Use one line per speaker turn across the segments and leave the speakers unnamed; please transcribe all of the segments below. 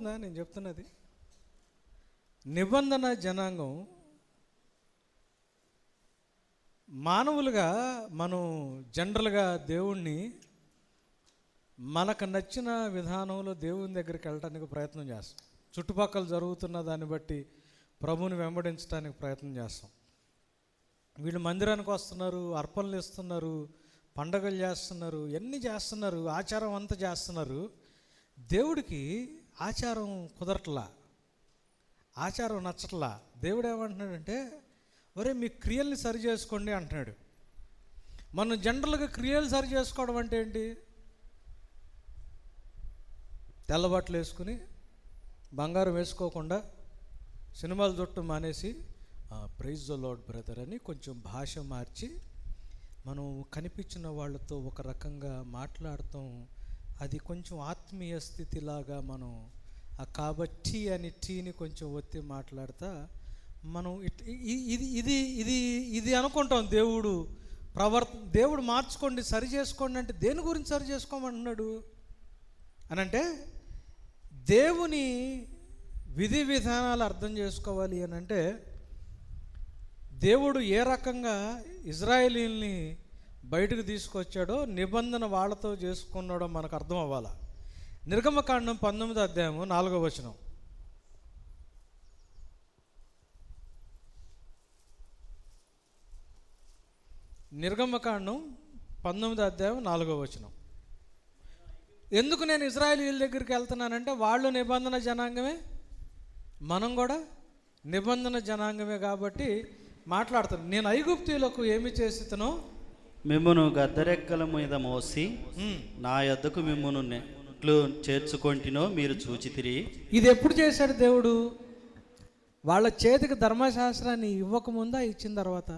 అర్థమవుతుందా నేను చెప్తున్నది? నిబంధన జనాంగం మానవులుగా మనం జనరల్గా దేవుణ్ణి మనకు నచ్చిన విధానంలో దేవుని దగ్గరికి వెళ్ళటానికి ప్రయత్నం చేస్తాం. చుట్టుపక్కల జరుగుతున్న దాన్ని బట్టి ప్రభువుని వెంబడించడానికి ప్రయత్నం చేస్తాం. వీళ్ళు మందిరానికి వస్తున్నారు, అర్పణలు ఇస్తున్నారు, పండగలు చేస్తున్నారు, ఎన్ని చేస్తున్నారు, ఆచారం అంతా చేస్తున్నారు. దేవుడికి ఆచారం కుదరట్లా, ఆచారం నచ్చట్లా. దేవుడు ఏమంటున్నాడంటే, ఒరే మీ క్రియల్ని సరి చేసుకోండి అంటున్నాడు. మనం జనరల్గా క్రియలు సరి చేసుకోవడం అంటే ఏంటి? తెల్లబట్టలు వేసుకుని బంగారం వేసుకోకుండా సినిమాలు చుట్టం మానేసి ప్రైజ్ ద లార్డ్ బ్రదర్ అని కొంచెం భాష మార్చి మనం కనిపించిన వాళ్ళతో ఒక రకంగా మాట్లాడతాం. అది కొంచెం ఆత్మీయ స్థితిలాగా మనం కాబట్టి అని టీని కొంచెం ఒత్తి మాట్లాడతా మనం ఇది ఇది ఇది ఇది అనుకుంటాం. దేవుడు మార్చుకోండి, సరి చేసుకోండి అంటే దేని గురించి సరి చేసుకోమంటున్నాడు అని అంటే, దేవుని విధి విధానాలు అర్థం చేసుకోవాలి అని అంటే, దేవుడు ఏ రకంగా ఇజ్రాయేలీల్ని బయటకు తీసుకొచ్చాడో, నిబంధన వాళ్ళతో చేసుకున్నాడో మనకు అర్థం అవ్వాలి. నిర్గమకాండం 19వ అధ్యాయము 4వ వచనం. నిర్గమకాండం 19వ అధ్యాయం 4వ వచనం. ఎందుకు నేను ఇజ్రాయేలీల దగ్గరికి వెళ్తున్నానంటే, వాళ్ళు నిబంధన జనాంగమే, మనం కూడా నిబంధన జనాంగమే కాబట్టి మాట్లాడుతాను. నేను ఐగుప్తీయులకు ఏమి చేసితనో
మిమ్మును గద్దరెక్కల మీద మోసి నా యొద్దకు మిమ్మును చేర్చుకొంటినో మీరు చూచితిరి.
ఇది ఎప్పుడు చేశాడు దేవుడు? వాళ్ళ చేతికి ధర్మశాస్త్రాన్ని ఇవ్వకముందా, ఇచ్చిన తర్వాత?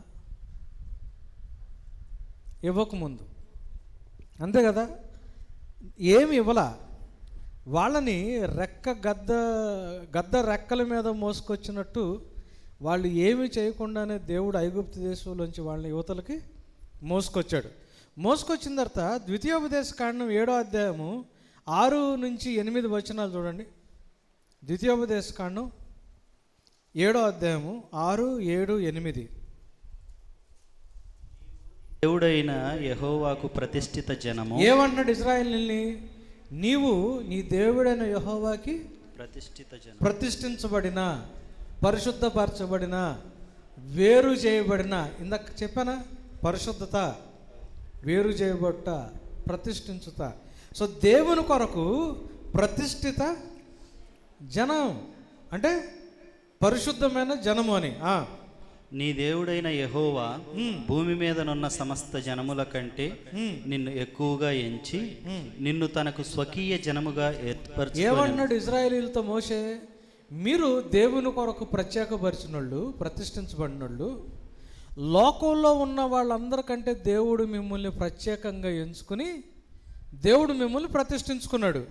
ఇవ్వకముందు, అంతే కదా. ఏమి ఇవ్వలా. వాళ్ళని గద్ద రెక్కల మీద మోసుకొచ్చినట్టు వాళ్ళు ఏమి చేయకుండానే దేవుడు ఐగుప్తు దేశంలోంచి వాళ్ళని యువతలకి మోసుకొచ్చాడు. మోసుకొచ్చిన తర్వాత ద్వితీయోపదేశకాండం 7వ అధ్యాయము 6 నుంచి 8 వచనాలు చూడండి. ద్వితీయోపదేశకాండం 7వ అధ్యాయము 6, 7, 8.
దేవుడైన యెహోవాకు ప్రతిష్ఠిత జనము.
ఏమన్నాడు ఇశ్రాయేలుని? నీవు నీ దేవుడైన యెహోవాకి
ప్రతిష్ఠిత జనం,
ప్రతిష్ఠించబడిన, పరిశుద్ధపరచబడిన, వేరు చేయబడిన. ఇందాక చెప్పానా? పరిశుద్ధత, వేరు చేయబట్ట, ప్రతిష్ఠించుట. సో దేవుని కొరకు ప్రతిష్ఠిత జనం అంటే పరిశుద్ధమైన జనము అని.
నీ దేవుడైన యెహోవా భూమి మీదనున్న సమస్త జనముల కంటే నిన్ను ఎక్కువగా ఎంచి నిన్ను తనకు స్వకీయ జనముగా ఏర్పరచు.
ఏమన్నాడు ఇశ్రాయేలీయులతో మోషే? మీరు దేవుని కొరకు ప్రత్యేకపరిచినోళ్ళు, ప్రతిష్ఠించబడినోళ్ళు, లోకంలో ఉన్న వాళ్ళందరికంటే దేవుడు మిమ్మల్ని ప్రత్యేకంగా ఎంచుకుని దేవుడు మిమ్మల్ని ప్రతిష్ఠించుకున్నాడు.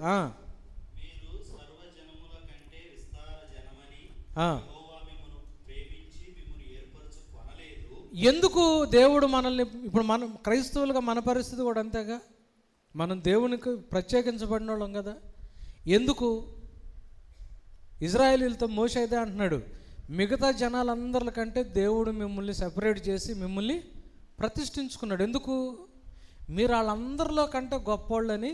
ఎందుకు దేవుడు మనల్ని, ఇప్పుడు మనం క్రైస్తవులుగా మన పరిస్థితి కూడా అంతేగా. మనం దేవునికి ప్రత్యేకించబడిన వాళ్ళం కదా. ఎందుకు? ఇజ్రాయేలీలతో మోషే అయితే అంటున్నాడు, మిగతా జనాలందరికంటే దేవుడు మిమ్మల్ని సెపరేట్ చేసి మిమ్మల్ని ప్రతిష్ఠించుకున్నాడు. ఎందుకు? మీరు వాళ్ళందరిలో కంటే గొప్పోళ్ళని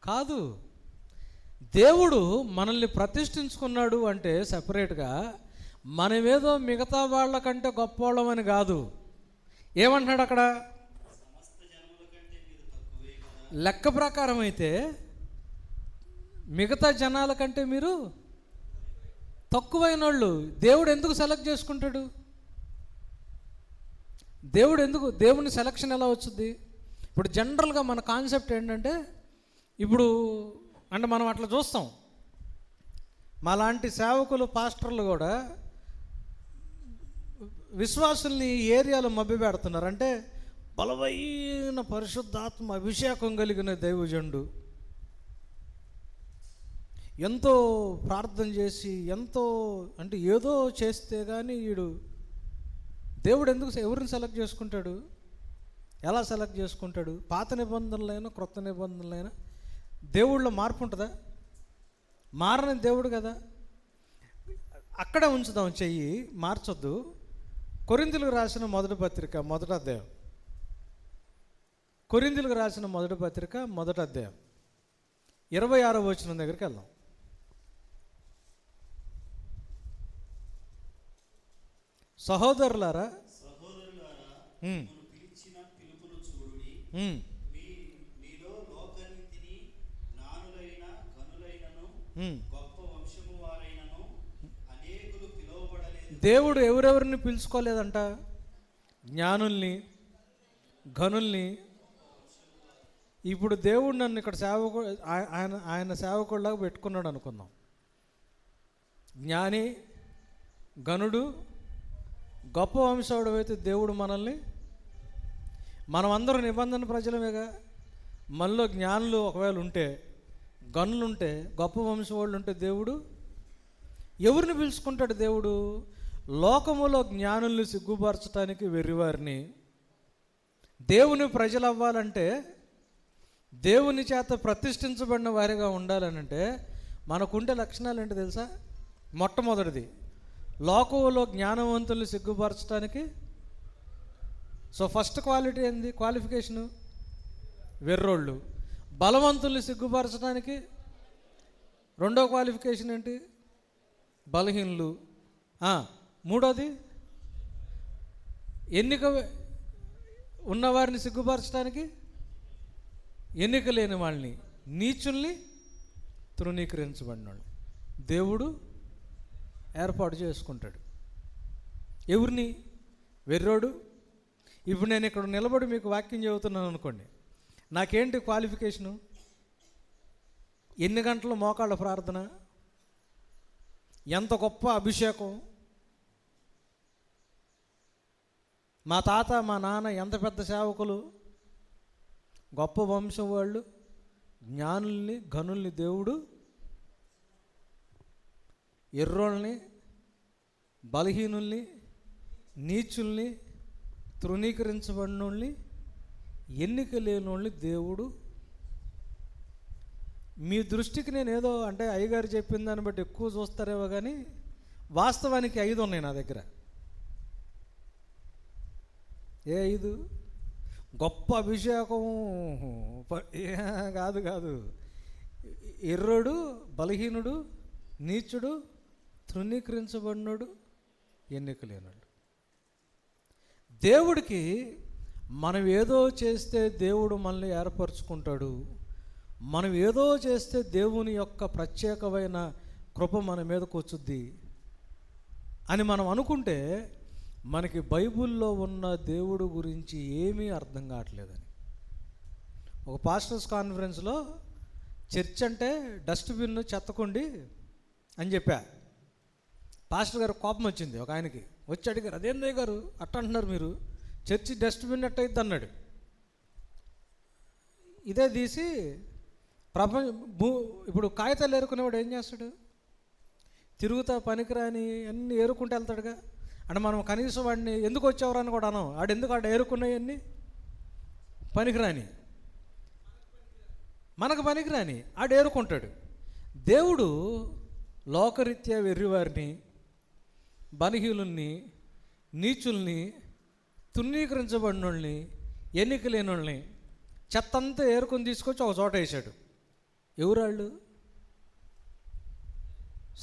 కాదు. దేవుడు మనల్ని ప్రతిష్ఠించుకున్నాడు అంటే సెపరేట్గా మనమేదో మిగతా వాళ్ళకంటే గొప్పోళ్ళమని కాదు. ఏమంటున్నాడు అక్కడ? లెక్క ప్రకారం అయితే మిగతా జనాల కంటే మీరు తక్కువైన వాళ్ళు. దేవుడు ఎందుకు సెలెక్ట్ చేసుకుంటాడు? దేవుని సెలక్షన్ ఎలా వచ్చింది? ఇప్పుడు జనరల్గా మన కాన్సెప్ట్ ఏంటంటే, ఇప్పుడు అంటే మనం అట్లా చూస్తాం, మాలాంటి సేవకులు, పాస్టర్లు కూడా విశ్వాసుల్ని ఏరియాలో మభ్య పెడుతున్నారు. అంటే బలమైన పరిశుద్ధాత్మ అభిషేకం కలిగిన దైవజనుడు ఎంతో ప్రార్థన చేసి ఎంతో అంటే ఏదో చేస్తే కానీ దేవుడు ఎవరిని సెలెక్ట్ చేసుకుంటాడు? ఎలా సెలెక్ట్ చేసుకుంటాడు? పాత నిబంధనలైనా క్రొత్త నిబంధనలైనా దేవుళ్ళలో మార్పు ఉంటుందా? మారని దేవుడు కదా. అక్కడే ఉంచుదాం, చెయ్యి మార్చొద్దు. కొరింథీయులకు రాసిన మొదటి పత్రిక మొదటి అధ్యాయం, కొరింథీయులకు రాసిన మొదటి పత్రిక మొదటి అధ్యాయం 26వ వచనం దగ్గరికి వెళ్దాం. సహోదరులారా,
పిలిచిన పిలుపును చూడుడి. మీలో లోకరీతిని జ్ఞానులైన గనులైనను గొప్ప వంశము వారైనను అనేకులు పిలువబడలేదు.
దేవుడు ఎవరెవరిని పిలుచుకోలేదంట? జ్ఞానుల్ని, ఘనుల్ని. ఇప్పుడు దేవుడు నన్ను ఇక్కడ ఆయన సేవకుడిలాగా పెట్టుకున్నాడు అనుకుందాం. జ్ఞాని, ఘనుడు, గొప్ప వంశవాడు అయితే దేవుడు మనల్ని, మనమందరూ నిబంధన ప్రజలమేగా. మనలో జ్ఞానులు ఒకవేళ ఉంటే, గనులు ఉంటే, గొప్ప వంశవాళ్ళు ఉంటే దేవుడు ఎవరిని పిలుచుకుంటాడు? దేవుడు లోకములో జ్ఞానుల్ని సిగ్గుపరచడానికి వెర్రివారిని. దేవుని ప్రజలు అవ్వాలంటే, దేవుని చేత ప్రతిష్ఠించబడిన వారిగా ఉండాలనంటే మనకుండే లక్షణాలు ఏంటో తెలుసా? మొట్టమొదటిది, లోకంలో జ్ఞానవంతుల్ని సిగ్గుపరచడానికి. సో ఫస్ట్ క్వాలిటీ ఏంది? క్వాలిఫికేషను వెర్రోళ్ళు. బలవంతుల్ని సిగ్గుపరచడానికి రెండో క్వాలిఫికేషన్ ఏంటి? బలహీనులు. మూడోది, ఎన్నిక ఉన్నవారిని సిగ్గుపరచడానికి ఎన్నిక లేని వాళ్ళని, నీచుల్ని, తృణీకరించబడిన వాళ్ళు దేవుడు ఏర్పాటు చేసుకుంటాడు. ఎవరిని? వెర్రోడు. ఇప్పుడు నేను ఇక్కడ నిలబడి మీకు వాక్యం చెబుతున్నాను అనుకోండి, నాకేంటి క్వాలిఫికేషను? ఎన్ని గంటలు మోకాళ్ళ ప్రార్థన, ఎంత గొప్ప అభిషేకం, మా తాత మా నాన్న ఎంత పెద్ద సేవకులు, గొప్ప వంశం వాళ్ళు, జ్ఞానుల్ని, ఘనుల్ని దేవుడు ఎర్రోళ్ళని, బలహీనుల్ని, నీచుల్ని, తృణీకరించబడినోళ్ళని, ఎన్నిక లేనోళ్ళని దేవుడు. మీ దృష్టికి నేను ఏదో అంటే అయ్యగారు చెప్పిన దాన్ని బట్టి ఎక్కువ చూస్తారేమో, కానీ వాస్తవానికి 5 ఉన్నాయి నా దగ్గర. ఏ 5? గొప్ప అభిషేకం కాదు. ఎర్రోడు, బలహీనుడు, నీచుడు, తృణీకరించబడినోడు, ఎన్నిక లేనాడు. దేవుడికి మనం ఏదో చేస్తే దేవుడు మనల్ని ఏర్పరచుకుంటాడు. మనం ఏదో చేస్తే దేవుని యొక్క ప్రత్యేకమైన కృప మన మీదకు వచ్చుద్ది అని మనం అనుకుంటే మనకి బైబిల్లో ఉన్న దేవుడు గురించి ఏమీ అర్థం కావట్లేదని. ఒక పాస్టర్స్ కాన్ఫరెన్స్లో చర్చ్ అంటే డస్ట్బిన్, చెత్తకుండి అని చెప్పా. పాస్టర్ గారు కోపం వచ్చింది. ఒక ఆయనకి వచ్చి అడిగారు, అదేందయ్య గారు అట్ట అంటున్నారు మీరు, చర్చి డస్ట్బిన్ అట్టయిద్ది అన్నాడు. ఇదే తీసి ఇప్పుడు కాగితాలు ఏరుకునేవాడు ఏం చేస్తాడు? తిరుగుతా పనికిరాని అన్నీ ఏరుకుంటూ వెళ్తాడుగా. అంటే మనం కనీసం వాడిని ఎందుకు వచ్చేవారు అని కూడా అనం. ఆడు ఏరుకున్నాయన్నీ పనికిరాని, మనకు పనికిరాని ఆడు ఏరుకుంటాడు. దేవుడు లోకరీత్యా వెర్రివారిని, బలహీనుల్ని, నీచుల్ని, తృణీకరించబడిన వాళ్ళని, ఎన్నిక లేని వాళ్ళని చెత్తంతా ఏరుకొని తీసుకొచ్చి ఒక చోట వేసాడు. ఎవరాళ్ళు?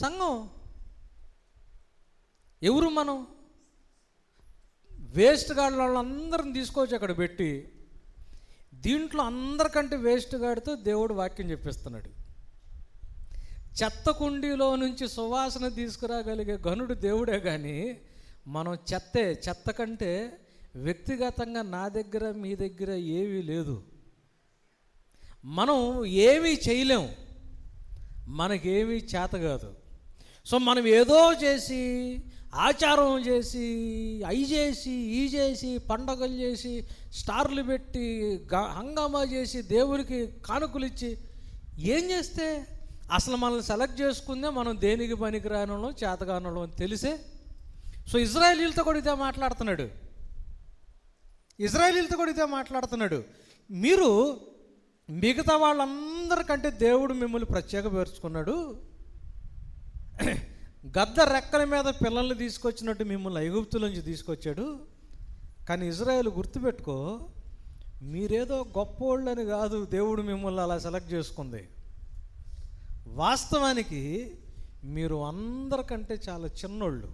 సంఘం. ఎవరు మనం? వేస్ట్ గాడి వాళ్ళందరిని తీసుకొచ్చి అక్కడ పెట్టి దీంట్లో అందరికంటే వేస్ట్ గాడితో దేవుడు వాక్యం చెప్పిస్తున్నాడు. చెత్త కుండీలో నుంచి సువాసన తీసుకురాగలిగే ఘనుడు దేవుడే, కానీ మనం చెత్త కంటే వ్యక్తిగతంగా నా దగ్గర మీ దగ్గర ఏమీ లేదు. మనం ఏమీ చేయలేం, మనకేమీ చేత కాదు. సో మనం ఏదో చేసి, ఆచారం చేసి, అయి చేసి, ఈ చేసి, పండగలు చేసి, స్టార్లు పెట్టి, హంగామా చేసి, దేవునికి కానుకలు ఇచ్చి ఏం చేస్తే అసలు మనల్ని సెలెక్ట్ చేసుకుందే మనం దేనికి పనికిరానో చేతగానో అని తెలిసే. సో ఇజ్రాయేలీలతో కూడా ఇదే మాట్లాడుతున్నాడు. మీరు మిగతా వాళ్ళందరికంటే దేవుడు మిమ్మల్ని ప్రత్యేకపరుచుకున్నాడు. గద్ద రెక్కల మీద పిల్లల్ని తీసుకొచ్చినట్టు మిమ్మల్ని ఐగుప్తులోంచి తీసుకొచ్చాడు. కానీ ఇజ్రాయేల్ గుర్తుపెట్టుకో, మీరేదో గొప్పోళ్ళని కాదు దేవుడు మిమ్మల్ని అలా సెలెక్ట్ చేసుకుంది. వాస్తవానికి మీరు అందరికంటే చాలా చిన్నోళ్ళు,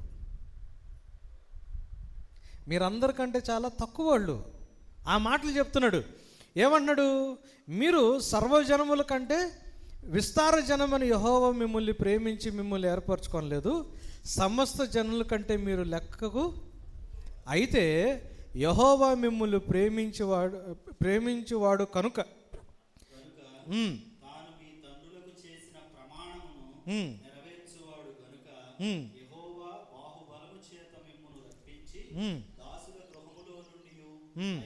మీరందరికంటే చాలా తక్కువ వాళ్ళు. ఆ మాటలు చెప్తున్నాడు. ఏమన్నాడు? మీరు సర్వజనముల కంటే విస్తార జనమని యెహోవా మిమ్మల్ని ప్రేమించి మిమ్మల్ని ఏర్పరచుకోలేదు, సమస్త జనుల కంటే మీరు లెక్కకు. అయితే యెహోవా మిమ్మల్ని ప్రేమించువాడు కనుక
తాను మీ తండ్రులకు చేసిన ప్రమాణమును నెరవేర్చువాడు గనుక యెహోవా బాహుబలము చేత మిమ్మును రప్పించి దాసుల గృహములో నుండి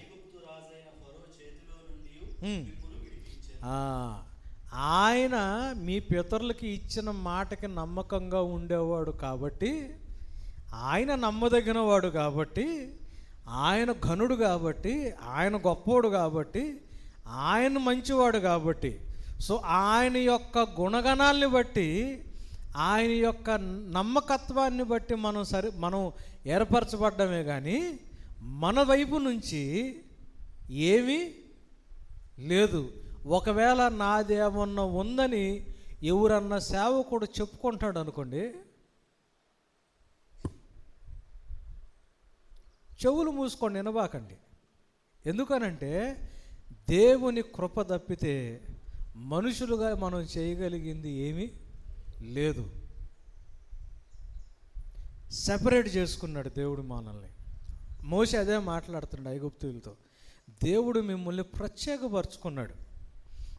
ఐగుప్తు రాజైన ఫరో చేతిలో నుండి మిమ్మును విడిపించాడు.
ఆయన మీ పితరులకి ఇచ్చిన మాటకి నమ్మకంగా ఉండేవాడు కాబట్టి, ఆయన నమ్మదగిన వాడు కాబట్టి, ఆయన ఘనుడు కాబట్టి, ఆయన గొప్పోడు కాబట్టి, ఆయన మంచివాడు కాబట్టి, సో ఆయన యొక్క గుణగణాల్ని బట్టి, ఆయన యొక్క నమ్మకత్వాన్ని బట్టి మనం ఏర్పరచబడ్డమే కానీ మన వైపు నుంచి ఏమీ లేదు. ఒకవేళ నాదేమన్నా ఉందని ఎవరన్నా సేవకుడు చెప్పుకుంటాడు అనుకోండి, చెవులు మూసుకొని వినబాకండి. ఎందుకనంటే దేవుని కృప తప్పితే మనుషులుగా మనం చేయగలిగింది ఏమీ లేదు. సెపరేట్ చేసుకున్నాడు దేవుడు మనల్ని. మోషే అదే మాట్లాడుతున్నాడు ఐగుప్తీయులతో. దేవుడు మిమ్మల్ని ప్రత్యేకపరుచుకున్నాడు.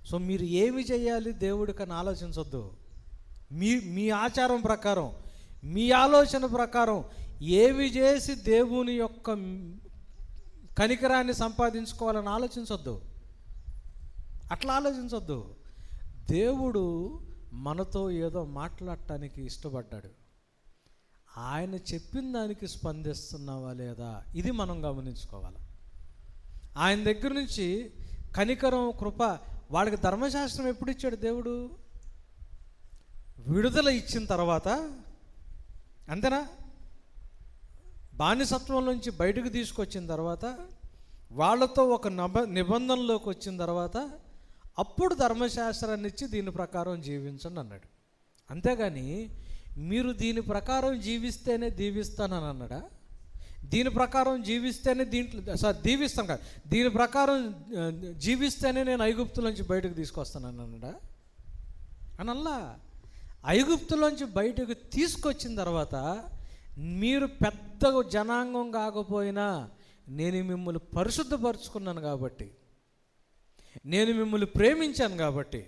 సో మీరు ఏమి చేయాలి దేవుడికని ఆలోచించొద్దు. మీ ఆచారం ప్రకారం, మీ ఆలోచన ప్రకారం ఏమి చేసి దేవుని యొక్క కనికరాన్ని సంపాదించుకోవాలని ఆలోచించొద్దు. అట్లా ఆలోచించొద్దు. దేవుడు మనతో ఏదో మాట్లాడటానికి ఇష్టపడ్డాడు. ఆయన చెప్పిన దానికి స్పందిస్తున్నావా లేదా, ఇది మనం గమనించుకోవాలి. ఆయన దగ్గర నుంచి కనికరం, కృప, వాళ్ళకి ధర్మశాస్త్రం ఎప్పుడు ఇచ్చాడు దేవుడు? విడుదల ఇచ్చిన తర్వాత. అంతేనా? బానిసత్వం నుంచి బయటకు తీసుకొచ్చిన తర్వాత, వాళ్ళతో ఒక నిబంధనలోకి వచ్చిన తర్వాత అప్పుడు ధర్మశాస్త్రాన్ని ఇచ్చి దీని ప్రకారం జీవించండి అన్నాడు. అంతేగాని మీరు దీని ప్రకారం జీవిస్తేనే దీవిస్తానని అన్నాడా? దీని ప్రకారం జీవిస్తేనే దీవిస్తాను కాదు, దీని ప్రకారం జీవిస్తేనే నేను ఐగుప్తులోంచి బయటకు తీసుకొస్తానని అన్నాడా? అనల్లా. ఐగుప్తులోంచి బయటకు తీసుకొచ్చిన తర్వాత మీరు పెద్ద జనాంగం కాకపోయినా నేను మిమ్మల్ని పరిశుద్ధపరుచుకున్నాను కాబట్టి, నేను మిమ్మల్ని ప్రేమించాను కాబట్టి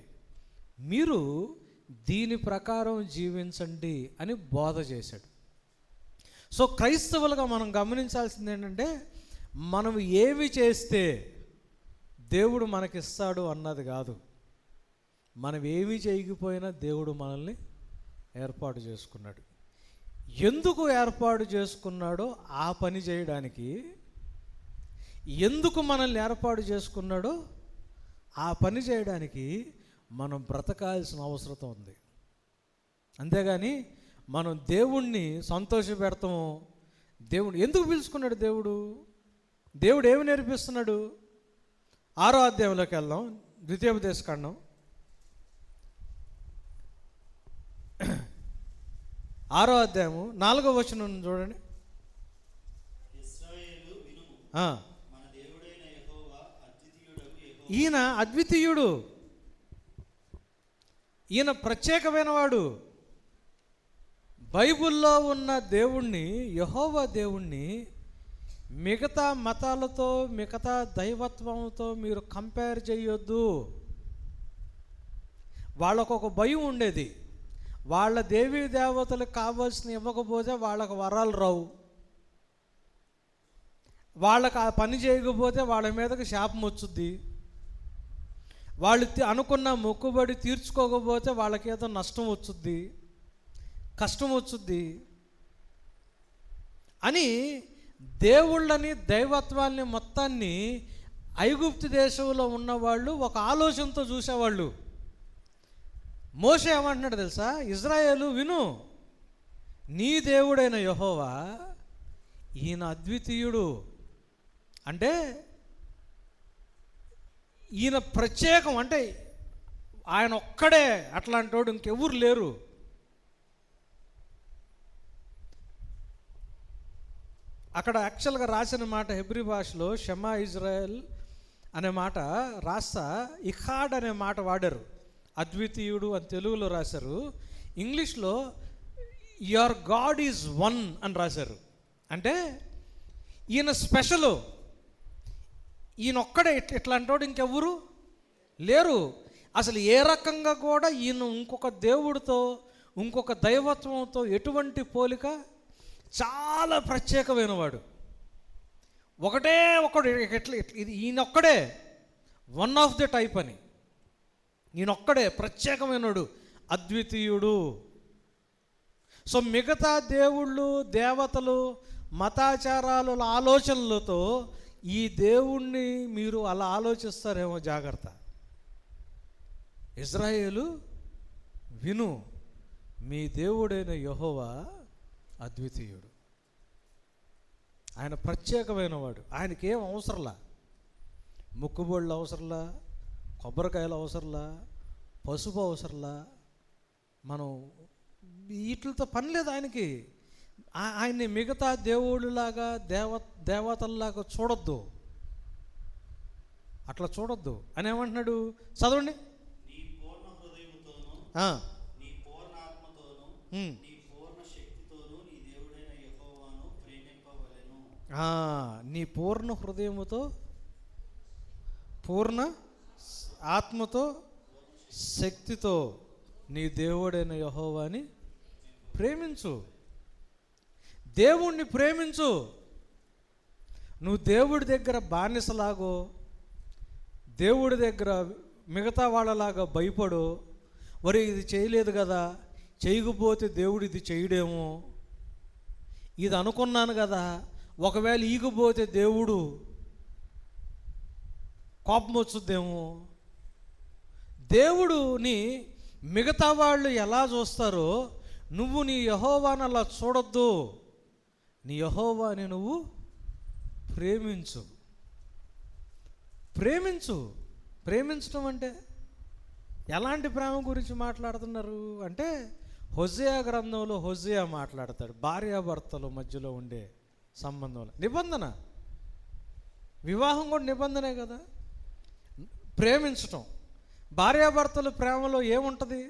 మీరు దీని ప్రకారం జీవించండి అని బోధ చేశాడు. సో క్రైస్తవులుగా మనం గమనించాల్సింది ఏంటంటే, మనం ఏమి చేస్తే దేవుడు మనకిస్తాడు అన్నది కాదు, మనం ఏమీ చేయకపోయినా దేవుడు మనల్ని ఏర్పాటు చేసుకున్నాడు. ఎందుకు ఏర్పాటు చేసుకున్నాడో ఆ పని చేయడానికి, ఎందుకు మనల్ని ఏర్పాటు చేసుకున్నాడో ఆ పని చేయడానికి మనం బ్రతకాల్సిన అవసరం ఉంది. అంతేగాని మనం దేవుణ్ణి సంతోషపెడతాము. దేవుడు ఎందుకు పిలుచుకున్నాడు? దేవుడు ఏమి నేర్పిస్తున్నాడు? 6వ అధ్యాయంలోకి వెళ్దాం. ద్వితీయోపదేశకాండం 6వ అధ్యాయము 4వ వచనం చూడండి. ఈయన అద్వితీయుడు, ఈయన ప్రత్యేకమైన వాడు. బైబిల్లో ఉన్న దేవుణ్ణి, యెహోవా దేవుణ్ణి మిగతా మతాలతో, మిగతా దైవత్వంతో మీరు కంపేర్ చేయొద్దు. వాళ్ళకు ఒక భయం ఉండేది. వాళ్ళ దేవీ దేవతలకు కావాల్సిన ఇవ్వకపోతే వాళ్ళకు వరాలు రావు, వాళ్ళకు ఆ పని చేయకపోతే వాళ్ళ మీదకి శాపం వచ్చుద్ది, వాళ్ళు అనుకున్న మొక్కుబడి తీర్చుకోకపోతే వాళ్ళకేదో నష్టం వచ్చుద్ది, కష్టం వచ్చుద్ది అని దేవుళ్ళని, దైవత్వాన్ని మొత్తాన్ని ఐగుప్తు దేశంలో ఉన్నవాళ్ళు ఒక ఆలోచనతో చూసేవాళ్ళు. మోషే ఏమంటున్నాడు తెలుసా? ఇజ్రాయేలు విను, నీ దేవుడైన యెహోవా ఈయన అద్వితీయుడు. అంటే ఈయన ప్రత్యేకం, అంటే ఆయన ఒక్కడే అట్లాంటి వాడు, ఇంకెవ్వరు లేరు. అక్కడ యాక్చువల్గా రాసిన మాట హెబ్రీ భాషలో షమా ఇజ్రాయెల్ అనే మాట రాస్తా ఇఖాడ్ అనే మాట వాడారు. అద్వితీయుడు అని తెలుగులో రాశారు. ఇంగ్లీష్లో యువర్ గాడ్ ఈజ్ వన్ అని రాశారు. అంటే ఈయన స్పెషలు, ఈయన ఒక్కడే, ఇట్లాంటి వాడు ఇంకెవ్వరు లేరు. అసలు ఏ రకంగా కూడా ఈయన ఇంకొక దేవుడితో, ఇంకొక దైవత్వంతో ఎటువంటి పోలిక, చాలా ప్రత్యేకమైన వాడు. ఒకటే ఒకడు, ఇది ఈయనొక్కడే వన్ ఆఫ్ ది టైప్ అని. ఈయనొక్కడే ప్రత్యేకమైనడు, అద్వితీయుడు. సో మిగతా దేవుళ్ళు, దేవతలు, మతాచారాలు, ఆలోచనలతో ఈ దేవుణ్ణి మీరు అలా ఆలోచిస్తారేమో, జాగ్రత్త. ఇజ్రాయేలు విను, మీ దేవుడైన యెహోవా అద్వితీయుడు. ఆయన ప్రత్యేకమైన వాడు. ఆయనకేం అవసరంలా, ముక్కుబొళ్ళు అవసరంలా, కొబ్బరికాయలు అవసరంలా, పసుపు అవసరంలా, మనం వీటితో పని లేదు ఆయనకి. ఆయన్ని మిగతా దేవుళ్ళలాగా, దేవతల్లాగా చూడొద్దు, అట్లా చూడొద్దు అని ఏమంటున్నాడు, చదవండి.
నీ పూర్ణ ఆత్మతోను నీ పూర్ణ శక్తితోను నీ దేవుడైన యెహోవాను ప్రేమింపవలెను.
నీ పూర్ణ హృదయముతో, పూర్ణ ఆత్మతో, శక్తితో నీ దేవుడైన యెహోవాని ప్రేమించు. దేవుణ్ణి ప్రేమించు. నువ్వు దేవుడి దగ్గర బానిసలాగో, దేవుడి దగ్గర మిగతా వాళ్ళలాగా భయపడు, మరి ఇది చేయలేదు కదా, చేయకపోతే దేవుడు ఇది చేయడేమో, ఇది అనుకున్నాను కదా, ఒకవేళ ఈగిపోతే దేవుడు కోపం వచ్చుద్దేమో. దేవుడుని మిగతా వాళ్ళు ఎలా చూస్తారో నువ్వు నీ యెహోవాని అలా చూడొద్దు. నీ యెహోవాని నువ్వు ప్రేమించు. ప్రేమించు. ప్రేమించడం అంటే ఎలాంటి ప్రేమ గురించి మాట్లాడుతున్నారు అంటే, హోషేయ గ్రంథంలో హోషేయ మాట్లాడతాడు భార్యాభర్తల మధ్యలో ఉండే సంబంధంలో. నిబంధన, వివాహం కూడా నిబంధనే కదా. ప్రేమించటం, భార్యాభర్తల ప్రేమలో ఏముంటుంది?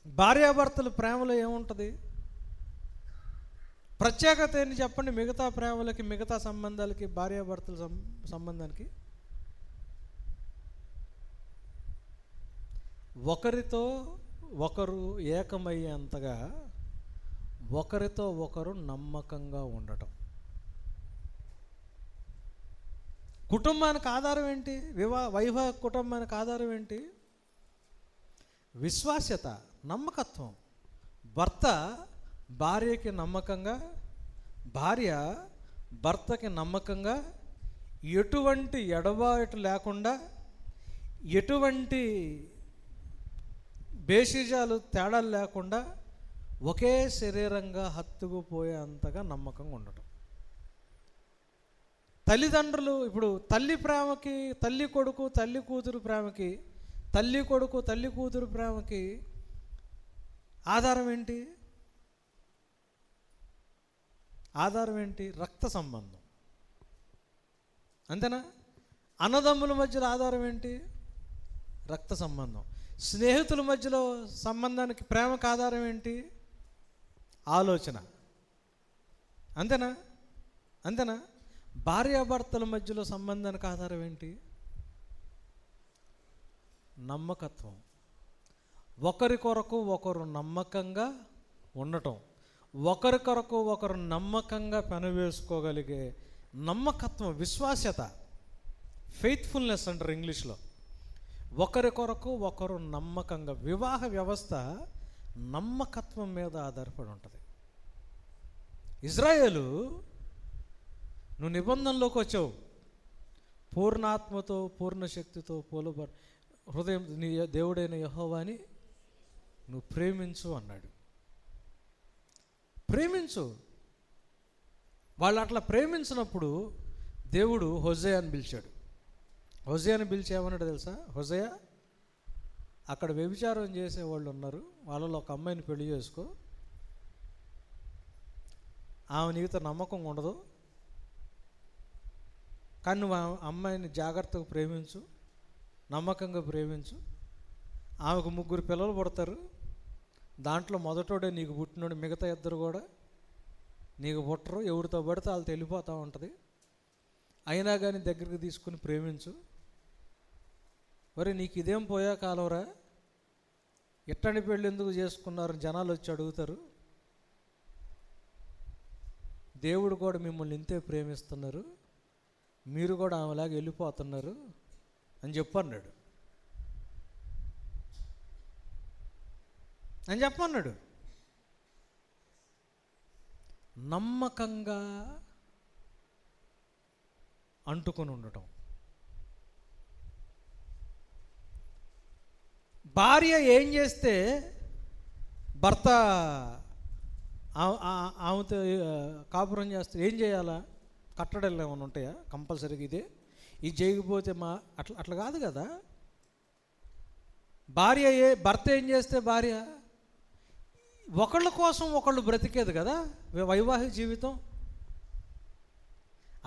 భార్యాభర్తల ప్రేమలో ఏముంటుంది? ప్రత్యేకత ఏంటి చెప్పండి? మిగతా ప్రేమలకి, మిగతా సంబంధాలకి, భార్యాభర్తల సంబంధానికి ఒకరితో ఒకరు ఏకమయ్యేంతగా ఒకరితో ఒకరు నమ్మకంగా ఉండటం. కుటుంబానికి ఆధారం ఏంటి? వైవాహిక కుటుంబానికి ఆధారం ఏంటి? విశ్వాస్యత, నమ్మకత్వం. భర్త భార్యకి నమ్మకంగా, భార్య భర్తకి నమ్మకంగా, ఎటువంటి ఎడబాటు లేకుండా, ఎటువంటి బేషిజాలు, తేడాలు లేకుండా ఒకే శరీరంగా హత్తుకుపోయే అంతగా నమ్మకంగా ఉండటం. తల్లిదండ్రులు, ఇప్పుడు తల్లి ప్రేమకి, తల్లి కొడుకు, తల్లి కూతురు ప్రేమకి, తల్లి కొడుకు, తల్లి కూతురు ప్రేమకి ఆధారం ఏంటి? ఆధారం ఏంటి? రక్త సంబంధం. అంతేనా? అన్నదమ్ముల మధ్యలో ఆధారం ఏంటి? రక్త సంబంధం. స్నేహితుల మధ్యలో సంబంధానికి, ప్రేమకు ఆధారం ఏంటి? ఆలోచన. అంతేనా? అంతేనా? భార్యాభర్తల మధ్యలో సంబంధానికి ఆధారం ఏంటి? నమ్మకత్వం. ఒకరి కొరకు ఒకరు నమ్మకంగా ఉండటం, ఒకరి కొరకు ఒకరు నమ్మకంగా పెనవేసుకోగలిగే నమ్మకత్వం, విశ్వాస్యత, ఫెయిత్ఫుల్నెస్ అంటారు ఇంగ్లీష్లో. ఒకరి కొరకు ఒకరు నమ్మకంగా. వివాహ వ్యవస్థ నమ్మకత్వం మీద ఆధారపడి ఉంటుంది. ఇజ్రాయేలు, నువ్వు నిబంధనలోకి వచ్చావు, పూర్ణాత్మతో, పూర్ణ శక్తితో, హృదయం నీ దేవుడైన యెహోవాని నువ్వు ప్రేమించు అన్నాడు. ప్రేమించు. వాళ్ళు అట్లా ప్రేమించినప్పుడు దేవుడు హోసేయాని పిలిచాడు. హోసేయాని పిలిచి ఏమన్నాడు తెలుసా? హోసేయా, అక్కడ వ్యభిచారం చేసేవాళ్ళు ఉన్నారు, వాళ్ళలో ఒక అమ్మాయిని పెళ్లి చేసుకో. ఆమె నీతో నమ్మకం ఉండదు, కానీ నువ్వు ఆ అమ్మాయిని జాగ్రత్తగా ప్రేమించు, నమ్మకంగా ప్రేమించు. ఆమెకు 3 పిల్లలు పుడతారు, దాంట్లో మొదటోడే నీకు పుట్టినోడు, మిగతా 2 కూడా నీకు పుట్టరు. ఎవరితో పడితే వాళ్ళతో వెళ్ళిపోతూ ఉంటుంది. అయినా కానీ దగ్గరికి తీసుకుని ప్రేమించు. మరి నీకు ఇదేం పోయా కాలంరా, ఇట్టని పెళ్ళి ఎందుకు చేసుకున్నారని జనాలు వచ్చి అడుగుతారు. దేవుడు కూడా మిమ్మల్ని ఇంతే ప్రేమిస్తున్నారు, మీరు కూడా ఆమెలాగా వెళ్ళిపోతున్నారు అని చెప్పన్నాడు. నమ్మకంగా అంటుకొని ఉండటం. భార్య ఏం చేస్తే భర్త ఆమెతో కాపురం చేస్తే ఏం చేయాలా? కట్టడలు ఏమైనా ఉంటాయా కంపల్సరీగా? ఇది చేయకపోతే అట్లా కాదు కదా. భర్త ఏం చేస్తే భార్య, ఒకళ్ళ కోసం ఒకళ్ళు బ్రతికేది కదా వైవాహిక జీవితం.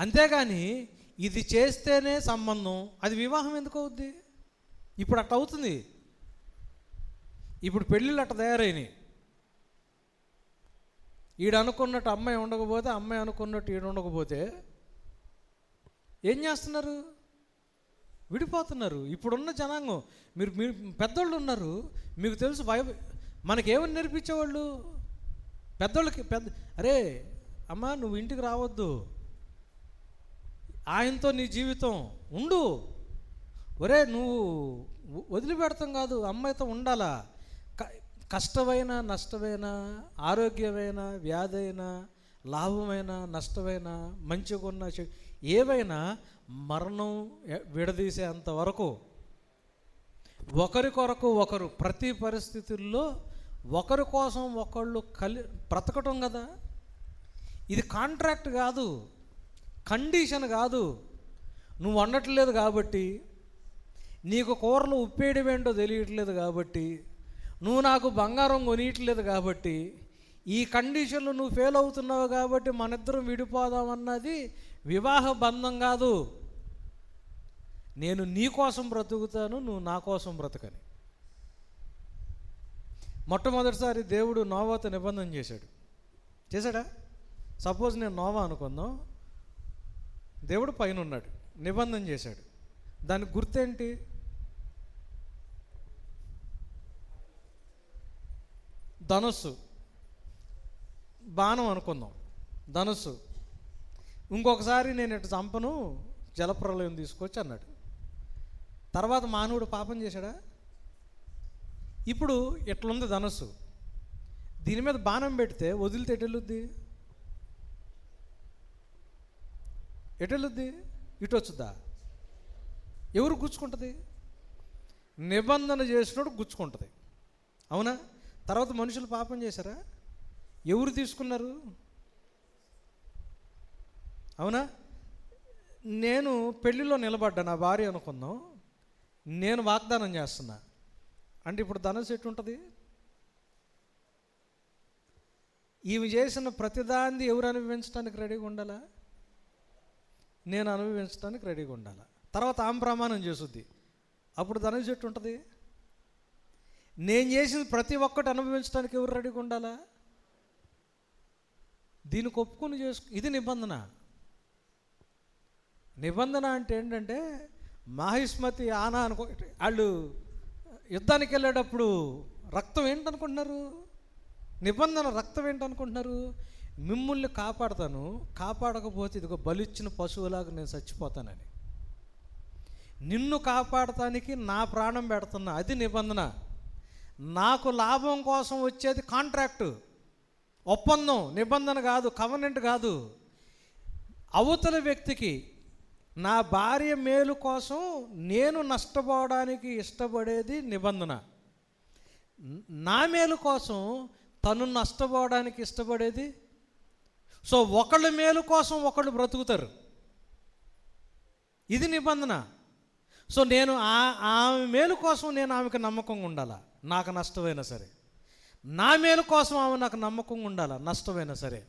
అంతేగాని ఇది చేస్తేనే సంబంధం, అది వివాహం ఎందుకు అవుద్ది? ఇప్పుడు అట్ట అవుతుంది. ఇప్పుడు పెళ్ళిళ్ళు అట్ట తయారైనాయి. ఈడు అనుకున్నట్టు అమ్మాయి ఉండకపోతే, అమ్మాయి అనుకున్నట్టు ఈడు ఉండకపోతే ఏం చేస్తున్నారు? విడిపోతున్నారు. ఇప్పుడున్న జనాంగం, మీరు పెద్దోళ్ళు ఉన్నారు, మీకు తెలుసు. మనకేమని నేర్పించేవాళ్ళు పెద్దోళ్ళకి? అరే అమ్మా, నువ్వు ఇంటికి రావద్దు, ఆయనతో నీ జీవితం ఉండు. ఒరే నువ్వు వదిలిపెడతాం కాదు, అమ్మాయితో ఉండాలా. కష్టమైన నష్టమైన, ఆరోగ్యమైన వ్యాధైన, లాభమైన నష్టమైన, మంచిగా ఉన్న ఏవైనా మరణం విడదీసేంత వరకు ఒకరి కొరకు ఒకరు ప్రతి పరిస్థితుల్లో ఒకరి కోసం ఒకళ్ళు బ్రతకటం కదా. ఇది కాంట్రాక్ట్ కాదు, కండిషన్ కాదు. నువ్వు వండట్లేదు కాబట్టి, నీకు కూరలు ఉప్పేయడం ఏంటో తెలియట్లేదు కాబట్టి, నువ్వు నాకు బంగారం కొనియట్లేదు కాబట్టి, ఈ కండిషన్లో నువ్వు ఫెయిల్ అవుతున్నావు కాబట్టి మనిద్దరం విడిపోదామన్నది వివాహ బంధం కాదు. నేను నీ కోసం బ్రతుకుతాను, నువ్వు నా కోసం బ్రతకని. మొట్టమొదటిసారి దేవుడు నోవాతో నిబంధన చేశాడా? సపోజ్ నేను నోవా అనుకుందాం, దేవుడు పైన ఉన్నాడు, నిబంధన చేశాడు. దానికి గుర్తేంటి? ధనుస్సు, బాణం అనుకుందాం, ధనుస్సు. ఇంకొకసారి నేను ఇటు చంపను, జలప్రలయం తీసుకొచ్చి అన్నాడు. తర్వాత మానవుడు పాపం చేశాడా? ఇప్పుడు ఇట్లుంది ధనుస్సు, దీని మీద బాణం పెడితే వదిలితే ఎటెళ్ళుద్ది? ఇటు వచ్చుద్దా? ఎవరు గుచ్చుకుంటుంది? నిబంధన చేసినోడు గుచ్చుకుంటుంది, అవునా? తర్వాత మనుషులు పాపం చేశారా? ఎవరు తీసుకున్నారు? అవునా? నేను పెళ్ళిలో నిలబడ్డా, నా భార్య అనుకుందాం, నేను వాగ్దానం చేస్తున్నా అంటే ఇప్పుడు ధనుసు ఎట్టుంటుంది? ఈమె చేసిన ప్రతిదాన్ని ఎవరు అనుభవించడానికి రెడీగా ఉండాలా? నేను అనుభవించడానికి రెడీగా ఉండాలా. తర్వాత ఆమె ప్రమాణం చేసుద్ది, అప్పుడు ధనుసు ఎట్టుంటుంది? నేను చేసిన ప్రతి ఒక్కటి అనుభవించడానికి ఎవరు రెడీగా ఉండాలా? దీనికి ఒప్పుకొని ఇది నిబంధన. నిబంధన అంటే ఏంటంటే, మాహిష్మతి ఆనా వాళ్ళు యుద్ధానికి వెళ్ళేటప్పుడు రక్తం ఏంటనుకుంటున్నారు? నిబంధన రక్తం ఏంటనుకుంటున్నారు? మిమ్మల్ని కాపాడతాను, కాపాడకపోతే ఇదిగో బలిచ్చిన పశువులాగా నేను చచ్చిపోతానని. నిన్ను కాపాడటానికి నా ప్రాణం పెడుతున్నా, అది నిబంధన. నాకు లాభం కోసం వచ్చేది కాంట్రాక్టు, ఒప్పందం, నిబంధన కాదు, కవనెంట్ కాదు. అవతల వ్యక్తికి నా భార్య మేలు కోసం నేను నష్టపోవడానికి ఇష్టపడేది నిబంధన. నా మేలు కోసం తను నష్టపోవడానికి ఇష్టపడేది. సో ఒకళ్ళ మేలు కోసం ఒకళ్ళు బ్రతుకుతారు, ఇది నిబంధన. సో నేను ఆమె మేలు కోసం నేను ఆమెకు నమ్మకంగా ఉండాలా, నాకు నష్టమైనా సరే. నా మేలు కోసం ఆమె నాకు నమ్మకంగా ఉండాలా, నష్టమైనా సరే.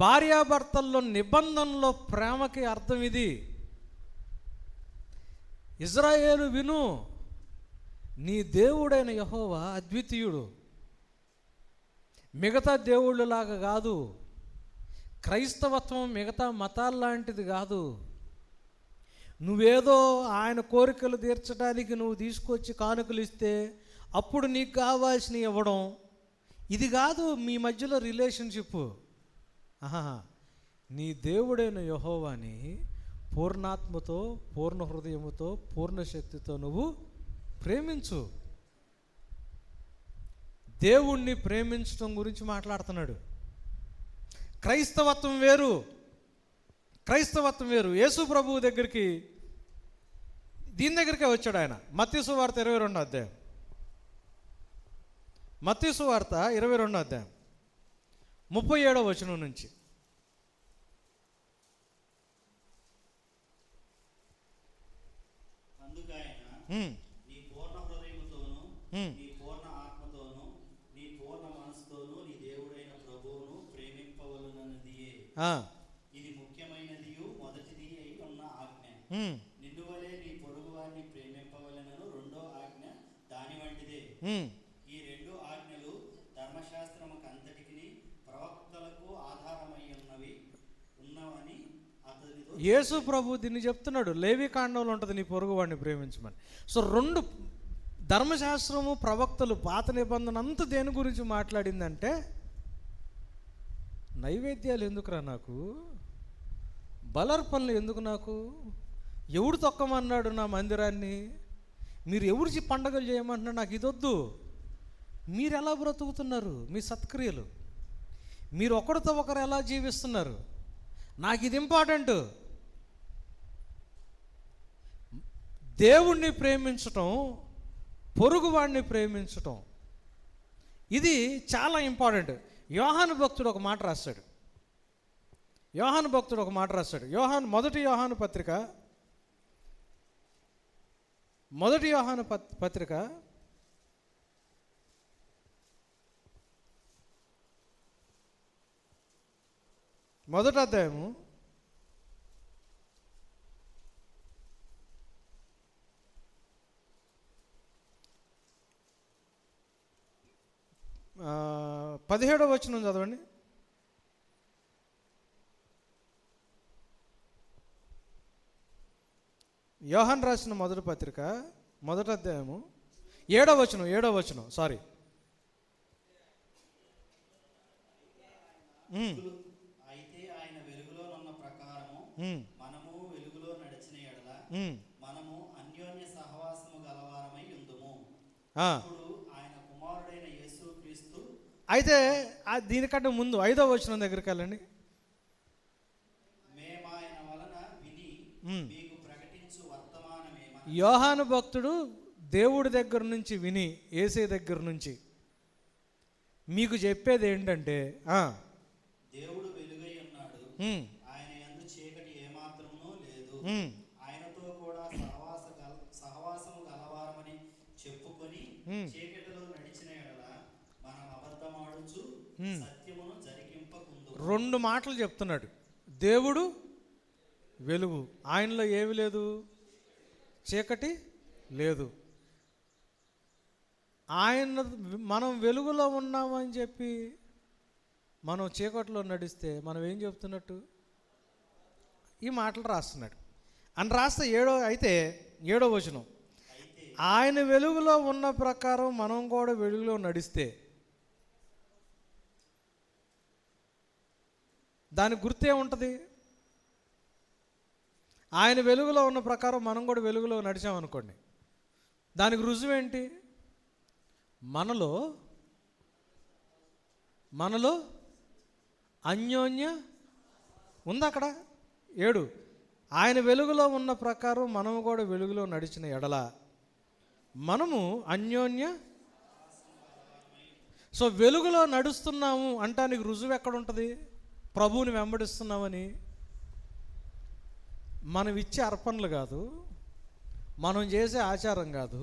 భార్యాభర్తల్లో నిబంధనలో ప్రేమకి అర్థం ఇది. ఇజ్రాయేలు విను, నీ దేవుడైన యెహోవా అద్వితీయుడు, మిగతా దేవుళ్ళలాగా కాదు. క్రైస్తవత్వం మిగతా మతాల లాంటిది కాదు. నువ్వేదో ఆయన కోరికలు తీర్చడానికి నువ్వు తీసుకొచ్చి కానుకలు ఇస్తే అప్పుడు నీకు కావాల్సినవి ఇవ్వడం, ఇది కాదు మీ మధ్యలో రిలేషన్షిప్. నీ దేవుడైన యెహోవాని పూర్ణాత్మతో, పూర్ణ హృదయముతో, పూర్ణ శక్తితో నువ్వు ప్రేమించు. దేవుణ్ణి ప్రేమించడం గురించి మాట్లాడుతున్నాడు. క్రైస్తవత్వం వేరు, క్రైస్తవత్వం వేరు. యేసు ప్రభువు దగ్గరికి, దీని దగ్గరికే వచ్చాడు ఆయన. మత్తయి సువార్త 22వ అధ్యాయం, మత్తయి సువార్త 22వ అధ్యాయం 37వ వచనం నుంచి.
నీ పూర్ణ హృదయముతోను, నీ పూర్ణ ఆత్మతోను, నీ పూర్ణ మనసుతోను నీ దేవుడైన ప్రభువును ప్రేమింపవలెననిదియే ఇది ముఖ్యమైనదియు మొదటిది అయి ఉన్న ఆజ్ఞ. నిన్ను వలె నీ పొరుగు వారిని ప్రేమింపవలెనను రెండో ఆజ్ఞ దాని వంటిదే. ఈ రెండు ఆజ్ఞలు ధర్మశాస్త్రముకంతటికి ప్రవక్తలకు ఆధారమై ఉన్నవని అతనితో.
యేసు ప్రభు దీన్ని చెప్తున్నాడు. లేవి కాండంలో ఉంటుంది నీ పొరుగు వాడిని ప్రేమించమని. సో రెండు, ధర్మశాస్త్రము, ప్రవక్తలు, పాత నిబంధన అంతా దేని గురించి మాట్లాడిందంటే, నైవేద్యాలు ఎందుకురా నాకు, బలర్పణలు ఎందుకు నాకు, ఎవడు తొక్కమన్నాడు నా మందిరాన్ని, మీరు ఎవరు పండగలు చేయమంటున్నారు, నాకు ఇదొద్దు. మీరు ఎలా బ్రతుకుతున్నారు, మీ సత్క్రియలు, మీరు ఒకరితో ఒకరు ఎలా జీవిస్తున్నారు, నాకు ఇది ఇంపార్టెంట్. దేవుణ్ణి ప్రేమించటం, పొరుగువాడిని ప్రేమించటం, ఇది చాలా ఇంపార్టెంట్. యోహాను భక్తుడు ఒక మాట రాస్తాడు. మొదటి యోహాను పత్రిక 1వ అధ్యాయము 17వ వచనం చదవండి. యోహాను రాసిన మొదటి పత్రిక 1వ అధ్యాయము 7వ వచనం. సారీ,
అయితే ఆయన వెలుగులో ఉన్న ప్రకారము మనము వెలుగులో నడిచిన యెడల మనము అన్యోన్య సహవాసము గలవారమై ఉందుము. ఇప్పుడు ఆయన కుమారుడైన యేసుక్రీస్తు.
అయితే దీనికంటే ముందు 5వ వచనం దగ్గరికి వెళ్ళండి.
మేము ఆయన వలన విని మీకు ప్రకటించు వర్తమానమేమనగా.
యోహాను భక్తుడు దేవుడి దగ్గర నుంచి విని, యేసయ్య దగ్గర నుంచి మీకు చెప్పేది ఏంటంటే,
దేవుడు వెలుగై ఉన్నాడు, ఆయన యందు చీకటి ఏమాత్రమునూ లేదు, ఆయనతో కూడా సహవాసము గలవారమని చెప్పుకొని చీకటిలో నడిచిన యెడల మనం అబద్ధమాడుచు సత్యమును జరిగింపకుందు. 2
మాటలు చెప్తున్నాడు. దేవుడు వెలుగు, ఆయనలో ఏమి లేదు, చీకటి లేదు. ఆయన, మనం వెలుగులో ఉన్నామని చెప్పి మనం చీకటిలో నడిస్తే మనం ఏం చెప్తున్నట్టు? ఈ మాటలు రాస్తున్నాడు. అని రాస్తే 7వ వచనం, ఆయన వెలుగులో ఉన్న ప్రకారం మనం కూడా వెలుగులో నడిస్తే దానికి గుర్తే ఉంటుంది. ఆయన వెలుగులో ఉన్న ప్రకారం మనం కూడా వెలుగులో నడిచామనుకోండి, దానికి రుజువేంటి? మనలో అన్యోన్య ఉంది అక్కడ. 7, ఆయన వెలుగులో ఉన్న ప్రకారం మనము కూడా వెలుగులో నడిచిన ఎడల మనము అన్యోన్య సో వెలుగులో నడుస్తున్నాము అంటానికి రుజువు ఎక్కడ ఉంటుంది? ప్రభువుని వెంబడిస్తున్నామని. మనం ఇచ్చే అర్పణలు కాదు, మనం చేసే ఆచారం కాదు,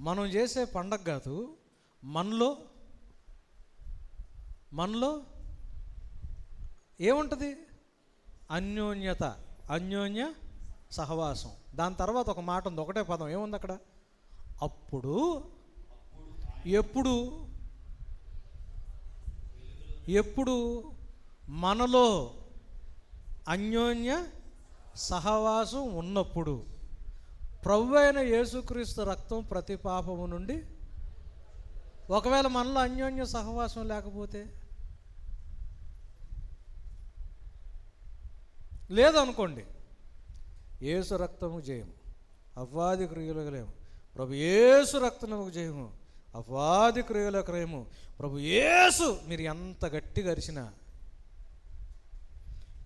మనం చేసే పండగ కాదు, మనలో ఏముంటుంది? అన్యోన్యత, అన్యోన్య సహవాసం. దాని తర్వాత ఒక మాట ఉంది, ఒకటే పదం ఏముంది అక్కడ? అప్పుడు. ఎప్పుడు మనలో అన్యోన్య సహవాసం ఉన్నప్పుడు. ప్రభు అయిన యేసుక్రీస్తు రక్తం ప్రతి పాపము నుండి. ఒకవేళ మనలో అన్యోన్య సహవాసం లేకపోతే, లేదనుకోండి, యేసు రక్తము జయము, అపవాది క్రియలకు లేము. ప్రభు యేసు రక్తముకు జయము, అపవాది క్రియలకు లేము. ప్రభు యేసు, మీరు ఎంత గట్టిగా అరిచినా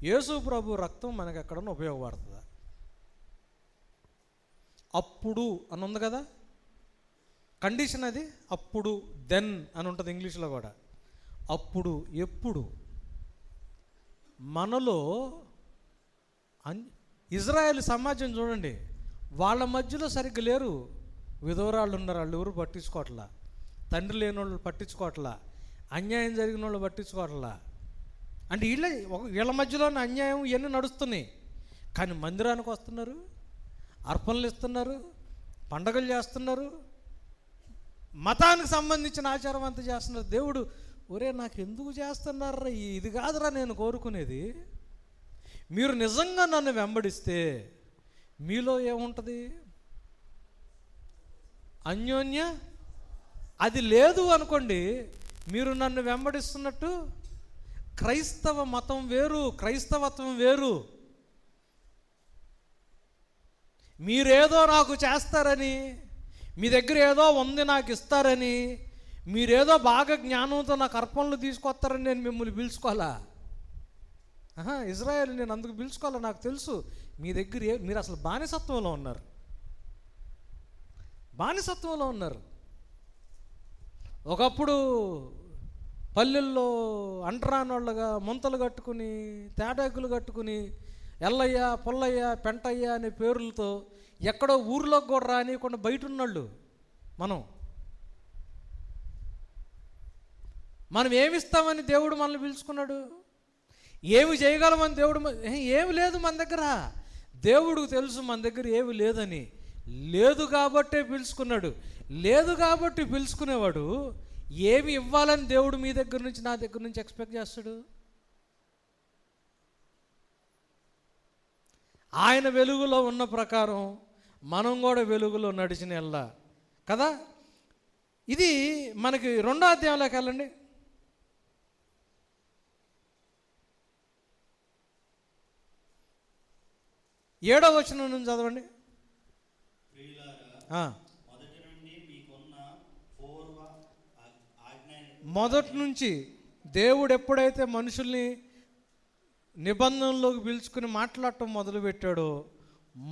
యేసు ప్రభు రక్తం మనకు ఎక్కడన్నా ఉపయోగపడుతుందా? అప్పుడు అని ఉంది కదా కండిషన్, అది అప్పుడు, దెన్ అని ఉంటుంది ఇంగ్లీష్లో కూడా. అప్పుడు, ఎప్పుడు మనలో ఇజ్రాయెల్ సమాజం చూడండి, వాళ్ళ మధ్యలో సరిగ్గా లేరు. విధవరాళ్ళు ఉన్నారు, వాళ్ళు ఎవరు పట్టించుకోవట్లా. తండ్రి లేని వాళ్ళు పట్టించుకోవట్లా. అన్యాయం జరిగిన వాళ్ళు పట్టించుకోవట్లా. అంటే వీళ్ళ మధ్యలోనే అన్యాయం ఇవన్నీ నడుస్తున్నాయి. కానీ మందిరానికి వస్తున్నారు, అర్పణలు ఇస్తున్నారు, పండగలు చేస్తున్నారు, మతానికి సంబంధించిన ఆచారం అంతా చేస్తున్నారు. దేవుడు, ఒరే నాకు ఎందుకు చేస్తున్నారా? ఇది కాదురా నేను కోరుకునేది. మీరు నిజంగా నన్ను వెంబడిస్తే మీలో ఏముంటుంది? అన్యోన్య. అది లేదు అనుకోండి, మీరు నన్ను వెంబడిస్తున్నట్టు క్రైస్తవ మతం వేరు, క్రైస్తవత్వం వేరు. మీరేదో నాకు చేస్తారని, మీ దగ్గర ఏదో ఉంది నాకు ఇస్తారని, మీరేదో బాగా జ్ఞానంతో నాకు అర్పణలు తీసుకొస్తారని నేను మిమ్మల్ని పిలుచుకోవాలా? ఇజ్రాయేల్ నేను అందుకు పిలుచుకోవాలా? నాకు తెలుసు మీ దగ్గర మీరు అసలు బానిసత్వంలో ఉన్నారు, బానిసత్వంలో ఉన్నారు. ఒకప్పుడు పల్లెల్లో అంటరానోళ్ళగా ముంతలు కట్టుకుని, తేడాకులు కట్టుకుని, ఎల్లయ్య, పుల్లయ్య, పెంటయ్య అనే పేర్లతో ఎక్కడో ఊర్లోకి కూడా రానియకుండా బయట ఉన్నాళ్ళు. మనం ఏమిస్తామని దేవుడు మనల్ని పిలుచుకున్నాడు? ఏమి చేయగలమని దేవుడు, ఏమి లేదు మన దగ్గర. దేవుడికి తెలుసు మన దగ్గర ఏమి లేదని. లేదు కాబట్టే పిలుచుకున్నాడు. లేదు కాబట్టి పిలుచుకునేవాడు ఏమి ఇవ్వాలని దేవుడు మీ దగ్గర నుంచి, నా దగ్గర నుంచి ఎక్స్పెక్ట్ చేస్తాడు? ఆయన వెలుగులో ఉన్న ప్రకారం మనం కూడా వెలుగులో నడిచిన ఎల్లా కదా. ఇది మనకి 2వ అధ్యాయంలోకి వెళ్ళండి. 7వ వచనం నుంచి చదవండి. మొదటి నుంచి దేవుడు ఎప్పుడైతే మనుషుల్ని నిబంధనలోకి పిలుచుకుని మాట్లాడటం మొదలుపెట్టాడో,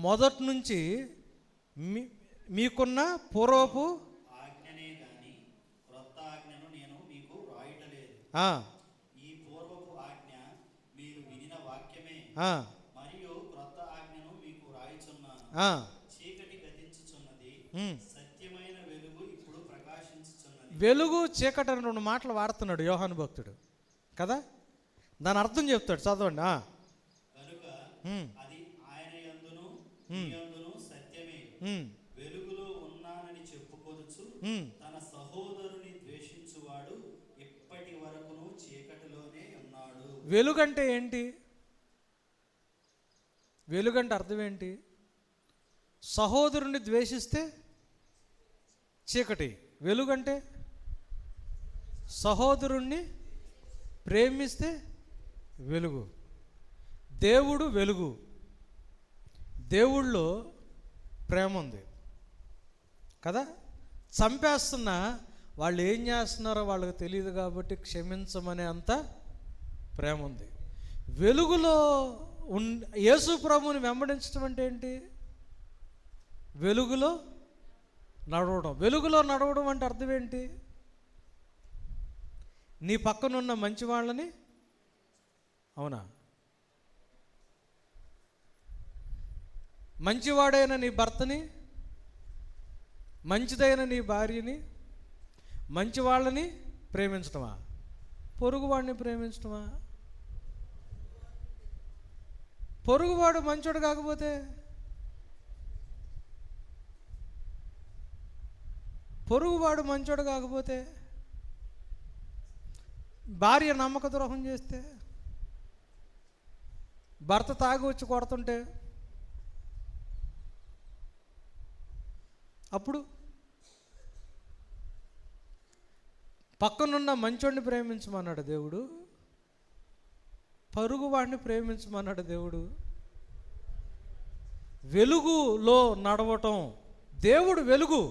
మొదటి నుంచి మీకున్న పూర్వపు
ఆజ్ఞనే గాని క్రొత్త ఆజ్ఞను నేను మీకు రాయటలేదు. ఈ పూర్వపు ఆజ్ఞ మీరు వినిన వాక్యమే. మరియు క్రొత్త ఆజ్ఞను మీకు రాయుచున్నాను. చీకటి గతించుచున్నది, సత్యమైన వెలుగు ఇప్పుడు ప్రకాశించుచున్నది. వెలుగు చీకటి అని 2 మాటలు వాడుతున్నాడు యోహాను భక్తుడు కదా. దాని అర్థం చెప్తాడు, చదవండి. కనుక అది ఆయన యందును మీ యందును సత్యమే. వెలుగులో ఉన్నానని చెప్పుకొనుచు తన సహోదరుని ద్వేషించువాడు ఇప్పటి వరకును చీకటిలోనే ఉన్నాడు.
వెలుగంటే ఏంటి? వెలుగంటే అర్థం ఏంటి? సహోదరుని ద్వేషిస్తే చీకటి. వెలుగంటే సహోదరుణ్ణి ప్రేమిస్తే వెలుగు. దేవుడు వెలుగు. దేవుళ్ళో ప్రేమ ఉంది కదా. చంపేస్తున్నా వాళ్ళు ఏం చేస్తున్నారో వాళ్ళకి తెలియదు కాబట్టి క్షమించమనే అంత ప్రేమ ఉంది. వెలుగులో యేసు ప్రభువుని వెంబడించడం అంటే ఏంటి? వెలుగులో నడవడం. వెలుగులో నడవడం అంటే అర్థం ఏంటి? నీ పక్కనున్న మంచి వాళ్ళని, అవునా, మంచివాడైన నీ భర్తని, మంచిదైన నీ భార్యని, మంచి వాళ్ళని ప్రేమించటమా, పొరుగువాడిని ప్రేమించటమా? పొరుగువాడు మంచోడు కాకపోతే, పొరుగువాడు మంచోడు కాకపోతే, భార్య నమ్మక ద్రోహం చేస్తే, భర్త తాగి వచ్చి కొడుతుంటే, అప్పుడు పక్కనున్న మంచోడిని ప్రేమించమన్నాడు దేవుడు, పొరుగువాడిని ప్రేమించమన్నాడు దేవుడు. వెలుగులో నడవటం, దేవుడు వెలుగు.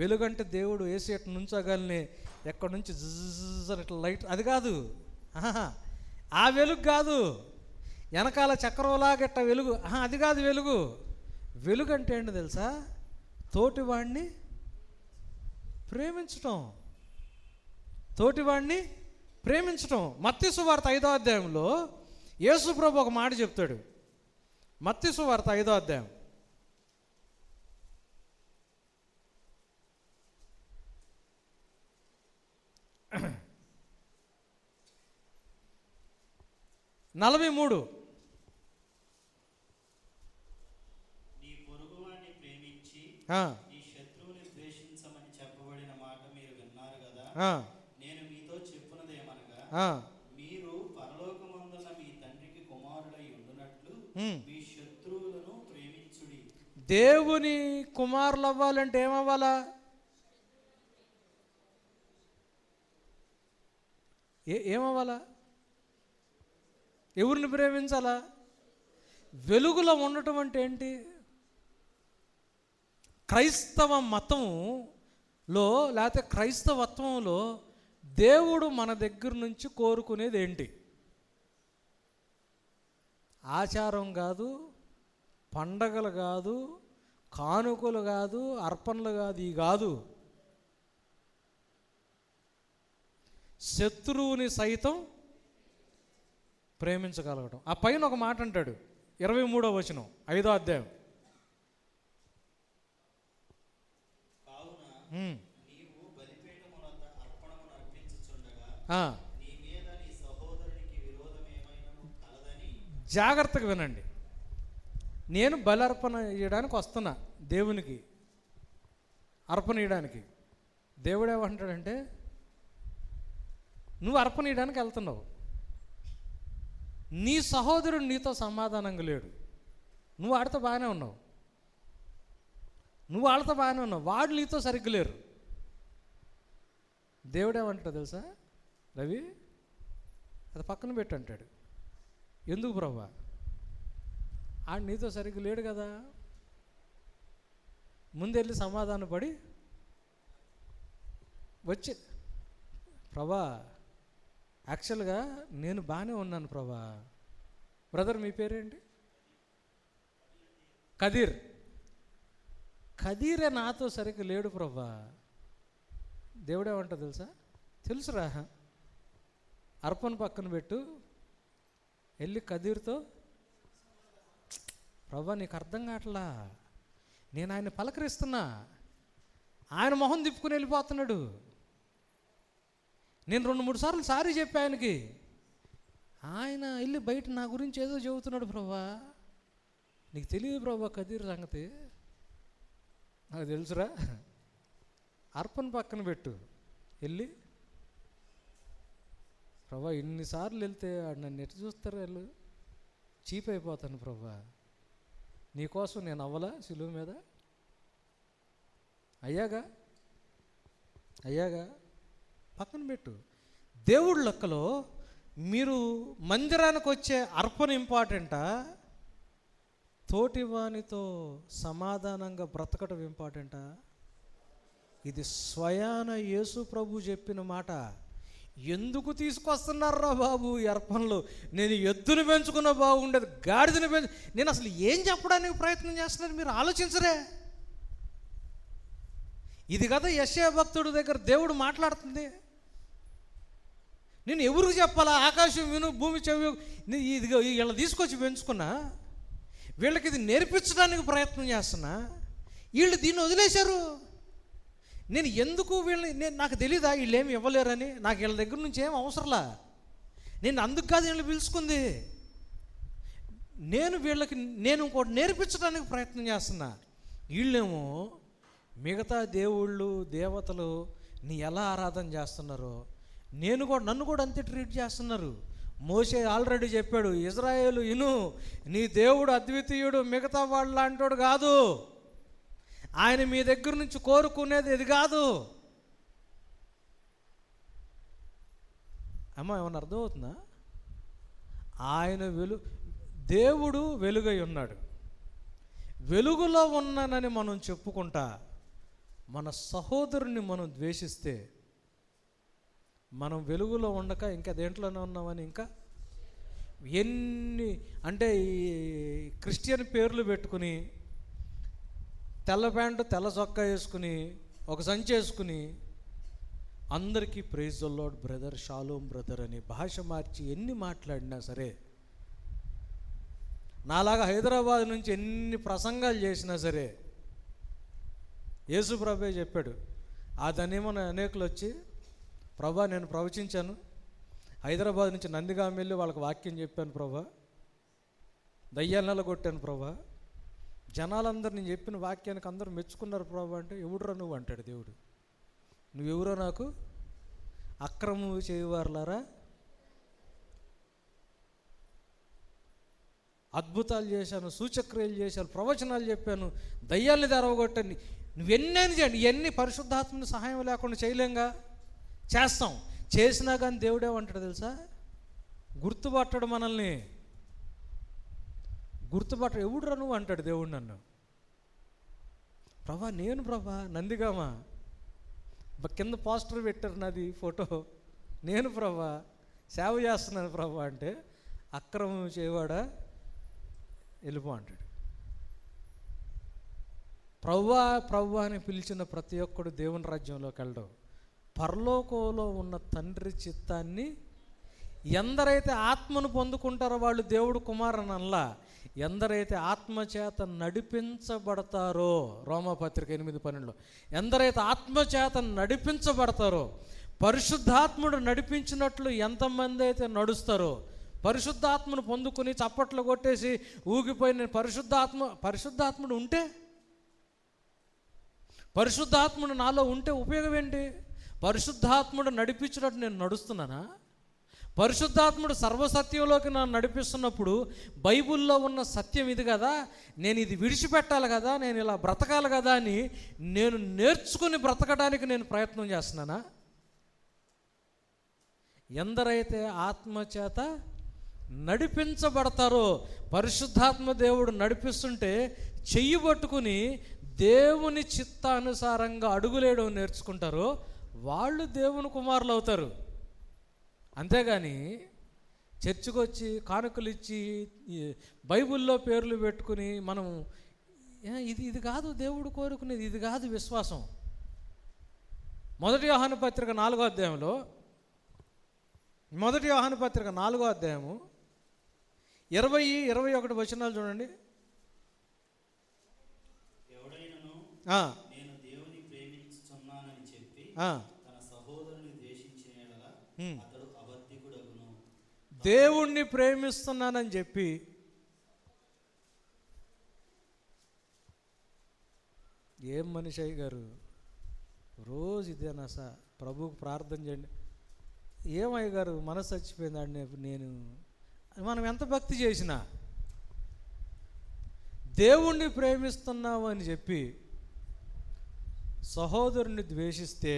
వెలుగంటే దేవుడు ఏసీ ఎట్లా నుంచోగానే ఎక్కడి నుంచి అని ఇట్లా లైట్, అది కాదు. ఆ వెలుగు కాదు. వెనకాల చక్రంలాగా ఇట్ట వెలుగు, అది కాదు వెలుగు. వెలుగు అంటే ఏంటో తెలుసా? తోటివాడిని ప్రేమించటం, తోటివాడిని ప్రేమించటం. మత్తయి సువార్త 5వ అధ్యాయంలో యేసు ప్రభు ఒక మాట చెప్తాడు. మత్తయి సువార్త 5వ అధ్యాయం 43.
నీ పొరుగువాడిని ప్రేమించి నీ శత్రువుని ద్వేషించమని చెప్పబడిన మాట మీరు విన్నారు కదా. నేను మీతో చెప్పున్నదేమనగా, మీరు పరలోకమందున్న మీ తండ్రికి కుమారుడై ఉండునట్లు మీ శత్రువులను ప్రేమించుడి.
దేవుని కుమారులు అవ్వాలంటే ఏమవ్వాలా? ఏమవ్వాలా? ఎవరిని ప్రేమించాలా? వెలుగులో ఉండటం అంటే ఏంటి? క్రైస్తవ మతంలో లేకపోతే క్రైస్తవత్వంలో దేవుడు మన దగ్గర నుంచి కోరుకునేది ఏంటి? ఆచారం కాదు, పండగలు కాదు, కానుకలు కాదు, అర్పణలు కాదు, ఈ కాదు. శత్రువుని సైతం ప్రేమించగలగడం. ఆ పైన ఒక మాట అంటాడు, 23వ వచనం 5వ అధ్యాయం. జాగ్రత్తగా వినండి. నేను బలి అర్పణ ఇవ్వడానికి వస్తున్నా, దేవునికి అర్పణ ఇవ్వడానికి. దేవుడు ఏమంటాడంటే, నువ్వు అర్పణ ఇవ్వడానికి వెళ్తున్నావు, నీ సహోదరుడు నీతో సమాధానంగా లేడు, నువ్వు వాడితో బాగానే ఉన్నావు, నువ్వు వాళ్ళతో బాగానే ఉన్నావు, వాడు నీతో సరిగ్గా లేరు. దేవుడు ఏమంటాడు తెలుసా? రవి, అది పక్కన పెట్టు అంటాడు. ఎందుకు ప్రభువా? ఆడు నీతో సరిగ్గా లేడు కదా, ముందెళ్ళి సమాధాన పడి వచ్చి, ప్రభా యాక్చువల్గా నేను బాగానే ఉన్నాను ప్రభా. బ్రదర్ మీ పేరేంటి? కదీర్. కదీరే నాతో సరిగ్గా లేడు ప్రభా. దేవుడేమంటా తెలుసా? తెలుసురా, అర్పణ పక్కన పెట్టు, వెళ్ళి కదీర్తో, ప్రభా నీకు అర్థం కావట్లా, నేను ఆయన పలకరిస్తున్నా, ఆయన మొహం తిప్పుకుని వెళ్ళిపోతున్నాడు. నేను 2-3 సార్లు సారీ చెప్పా ఆయనకి, ఆయన వెళ్ళి బయట నా గురించి ఏదో చెబుతున్నాడు. ప్రభా నీకు తెలియదు ప్రభా కదీర్ సంగతి, నాకు తెలుసురా. అర్పణ పక్కన పెట్టు, వెళ్ళి ప్రభా ఇన్నిసార్లు వెళ్తే నన్ను ఎటు చూస్తారు, వాళ్ళు చీప్ అయిపోతాను ప్రభా, నీకోసం నేను అవ్వలా సిలువ మీద, అయ్యాగా పక్కన పెట్టు. దేవుడి లెక్కలో మీరు మందిరానికి వచ్చే అర్పణ ఇంపార్టెంటా, తోటివానితో సమాధానంగా బ్రతకటం ఇంపార్టెంటా? ఇది స్వయాన యేసు ప్రభు చెప్పిన మాట. ఎందుకు తీసుకొస్తున్నారా బాబు ఈ అర్పణలు? నేను ఎద్దును పెంచుకున్న బాగుండేది, గాడిదని నేను అసలు ఏం చెప్పడానికి ప్రయత్నం చేస్తున్నాను మీరు ఆలోచించరే? ఇది కదా యెషయా భక్తుడి దగ్గర దేవుడు మాట్లాడుతుంది. నేను ఎవరికి చెప్పాలా? ఆకాశం విను, భూమి చెవి, ఇదిగో వీళ్ళని తీసుకొచ్చి పెంచుకున్నా, వీళ్ళకి ఇది నేర్పించడానికి ప్రయత్నం చేస్తున్నా, వీళ్ళు దీన్ని వదిలేశారు. నేను ఎందుకు వీళ్ళని, నాకు తెలీదా వీళ్ళు ఏమి ఇవ్వలేరని? నాకు వీళ్ళ దగ్గర నుంచి ఏం అవసరంలా. నేను అందుకు కాదు వీళ్ళని పిలుచుకుంది. నేను ఇంకోటి నేర్పించడానికి ప్రయత్నం చేస్తున్నా. వీళ్ళేమో మిగతా దేవుళ్ళు దేవతలు నీ ఎలా ఆరాధన చేస్తున్నారో నన్ను కూడా అంతే ట్రీట్ చేస్తున్నారు. మోషే ఆల్రెడీ చెప్పాడు, ఇజ్రాయేలు ఇను, నీ దేవుడు అద్వితీయుడు, మిగతా వాళ్ళు లాంటోడు కాదు. ఆయన మీ దగ్గర నుంచి కోరుకునేది ఇది కాదు. అమ్మా ఏమన్నా అర్థమవుతుందా? ఆయన దేవుడు వెలుగై ఉన్నాడు. వెలుగులో ఉన్నానని మనం చెప్పుకుంటా మన సహోదరుని మనం ద్వేషిస్తే మనం వెలుగులో ఉండక ఇంకా దేంట్లోనే ఉన్నామని, ఇంకా ఎన్ని అంటే ఈ క్రిస్టియన్ పేర్లు పెట్టుకుని తెల్ల ప్యాంటు తెల్ల చొక్కా వేసుకుని ఒక సంచి వేసుకుని అందరికీ praise the Lord brother, shalom brother అని భాష మార్చి ఎన్ని మాట్లాడినా సరే, నాలాగా హైదరాబాద్ నుంచి ఎన్ని ప్రసంగాలు చేసినా సరే, యేసు ప్రభే చెప్పాడు. ఆ దాన్నేమో అనేకులు వచ్చి, ప్రభా నేను ప్రవచించాను, హైదరాబాద్ నుంచి నందిగాం వెళ్ళి వాళ్ళకి వాక్యం చెప్పాను ప్రభా, దయ్యాలు నెలగొట్టాను ప్రభా, జనాలందరూ నేను చెప్పిన వాక్యానికి అందరూ మెచ్చుకున్నారు ప్రభా అంటే, ఎవడురా నువ్వు అంటాడు దేవుడు. నువ్వెవరో నాకు అక్రమము చేయవారులారా, అద్భుతాలు చేశాను, సూచక్రియలు చేశాను, ప్రవచనాలు చెప్పాను, దయ్యాల్ని తెరవగొట్టండి, నువ్వెన్నైనా చేయండి. ఇవన్నీ పరిశుద్ధాత్మని సహాయం లేకుండా చేయలేంగా, చేస్తాం. చేసినా కానీ దేవుడేమంటాడు తెలుసా? గుర్తుపట్టడు మనల్ని. గుర్తుపట్టడు. ఎవడురా నువ్వు అంటాడు దేవుడు నన్ను. ప్రభా నేను ప్రభా నందిగామా, కింద పోస్టర్ పెట్టారు నాది ఫోటో, నేను ప్రభా సేవ చేస్తున్నాను ప్రభా అంటే, అక్రమం చేయవాడా వెళ్ళిపో అంటాడు. ప్రవ్వా అని పిలిచిన ప్రతి ఒక్కడు దేవుని రాజ్యంలోకి వెళ్ళడం. పరలోకంలో ఉన్న తండ్రి చిత్తాన్ని ఎందరైతే ఆత్మను పొందుకుంటారో వాళ్ళు దేవుడు కుమారనల్లా, ఎందరైతే ఆత్మచేత నడిపించబడతారో, రోమాపత్రిక 8:12, ఎందరైతే ఆత్మచేత నడిపించబడతారో, పరిశుద్ధాత్ముడు నడిపించినట్లు ఎంతమంది అయితే నడుస్తారో, పరిశుద్ధాత్మను పొందుకుని చప్పట్లు కొట్టేసి ఊగిపోయిన పరిశుద్ధాత్ముడు ఉంటే, పరిశుద్ధాత్ముడు నాలో ఉంటే ఉపయోగం ఏంటి? పరిశుద్ధాత్ముడు నడిపించినట్టు నేను నడుస్తున్నానా? పరిశుద్ధాత్ముడు సర్వసత్యంలోకి నన్ను నడిపిస్తున్నప్పుడు బైబిల్లో ఉన్న సత్యం ఇది కదా, నేను ఇది విడిచిపెట్టాలి కదా, నేను ఇలా బ్రతకాలి కదా అని నేను నేర్చుకుని బ్రతకడానికి నేను ప్రయత్నం చేస్తున్నానా? ఎందరైతే ఆత్మచేత నడిపించబడతారో, పరిశుద్ధాత్మ దేవుడు నడిపిస్తుంటే చెయ్యి పట్టుకుని దేవుని చిత్తానుసారంగా అడుగులేయడం నేర్చుకుంటారో వాళ్ళు దేవుని కుమారులు అవుతారు. అంతేగాని చర్చికి వచ్చి కానుకలు ఇచ్చి బైబిల్లో పేర్లు పెట్టుకుని మనం ఇది కాదు దేవుడు కోరుకునేది, ఇది కాదు విశ్వాసం. 1 యోహాను పత్రిక 4వ అధ్యాయంలో 1 యోహాను పత్రిక 4వ అధ్యాయము 20-21 వచనాలు చూడండి.
నేను దేవుని ప్రేమించుచున్నానని చెప్పి తన సహోదరుని ద్వేషించిన యెడల అతడు అబద్ధికుడగును.
దేవుణ్ణి ప్రేమిస్తున్నానని చెప్పి ఏం మనిషి అయ్య గారు రోజు ఇదేనా సార్, ప్రభువుకు ప్రార్థన చేయండి. ఏమయ్య గారు మనసు చచ్చిపోయిందండి నేను, మనం ఎంత భక్తి చేసినా దేవుణ్ణి ప్రేమిస్తున్నావు అని చెప్పి సహోదరుని ద్వేషిస్తే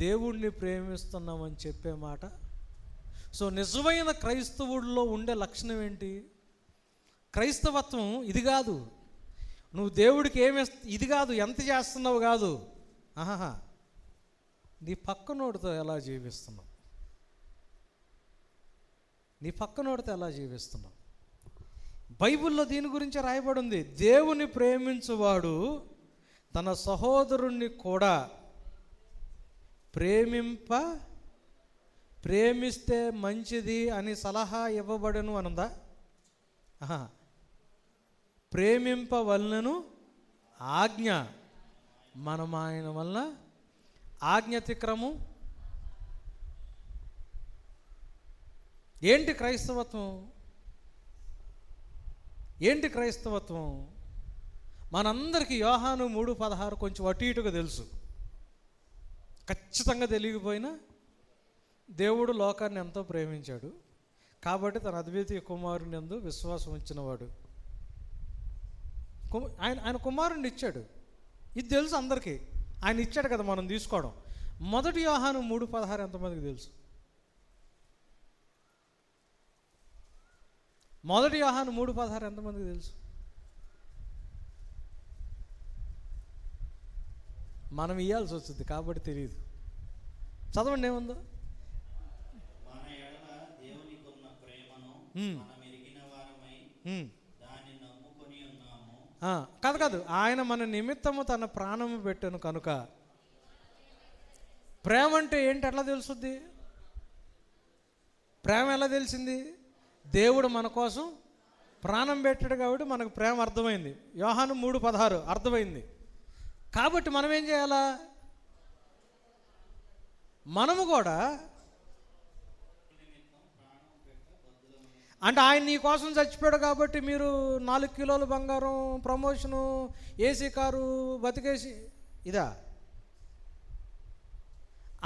దేవుణ్ణి ప్రేమిస్తున్నామని చెప్పే మాట. సో నిజమైన క్రైస్తవుడిలో ఉండే లక్షణం ఏంటి? క్రైస్తవత్వం ఇది కాదు, నువ్వు దేవుడికి ఇది కాదు, ఎంత చేస్తున్నావు కాదు, ఆహా నీ పక్కనోడితో ఎలా జీవిస్తున్నావు, నీ పక్కనోడితో ఎలా జీవిస్తున్నావు. బైబిల్లో దీని గురించి రాయబడి ఉంది. దేవుని ప్రేమించువాడు తన సహోదరుణ్ణి కూడా ప్రేమింప ప్రేమిస్తే మంచిది అని సలహా ఇవ్వబడను అనుందా? ప్రేమింపవలనను ఆజ్ఞ. మనం ఆయన వలన ఆజ్ఞాతిక్రమం. ఏంటి క్రైస్తవత్వం? ఏంటి క్రైస్తవత్వం? మనందరికీ యోహాను 3:16 కొంచెం అటు ఇటుగా తెలుసు. ఖచ్చితంగా తెలియకపోయినా దేవుడు లోకాన్ని ఎంతో ప్రేమించాడు కాబట్టి తన అద్వితీయ కుమారుని యందు విశ్వాసం ఉంచినవాడు. ఆయన కుమారుని ఇచ్చాడు. ఇది తెలుసు అందరికీ. ఆయన ఇచ్చాడు కదా మనం తీసుకోవడం. మొదటి యోహాను 3:16 ఎంతమందికి తెలుసు? మొదటి యోహాను 3:16 ఎంతమందికి తెలుసు? మనం ఇవ్వాల్సి వస్తుంది కాబట్టి తెలియదు. చదవండి ఏముందో.
మన ఎడల దేవునికున్న ప్రేమను మనం ఎరిగిన వారమై దాన్ని నమ్ముకొని ఉన్నాము.
కాదు ఆయన మన నిమిత్తము తన ప్రాణము పెట్టెను కనుక. ప్రేమ అంటే ఏంటి? ఎట్లా తెలుసుద్ది? ప్రేమ ఎలా తెలిసింది? దేవుడు మన కోసం ప్రాణం పెట్టాడు కాబట్టి మనకు ప్రేమ అర్థమైంది. యోహాను 3:16 అర్థమైంది. కాబట్టి మనం ఏం చేయాలా? మనము కూడా అంటే ఆయన నీ కోసం చచ్చిపోయాడు కాబట్టి మీరు 4 కిలోల బంగారం, ప్రమోషను, ఏసీ కారు బతికేసి ఇదా?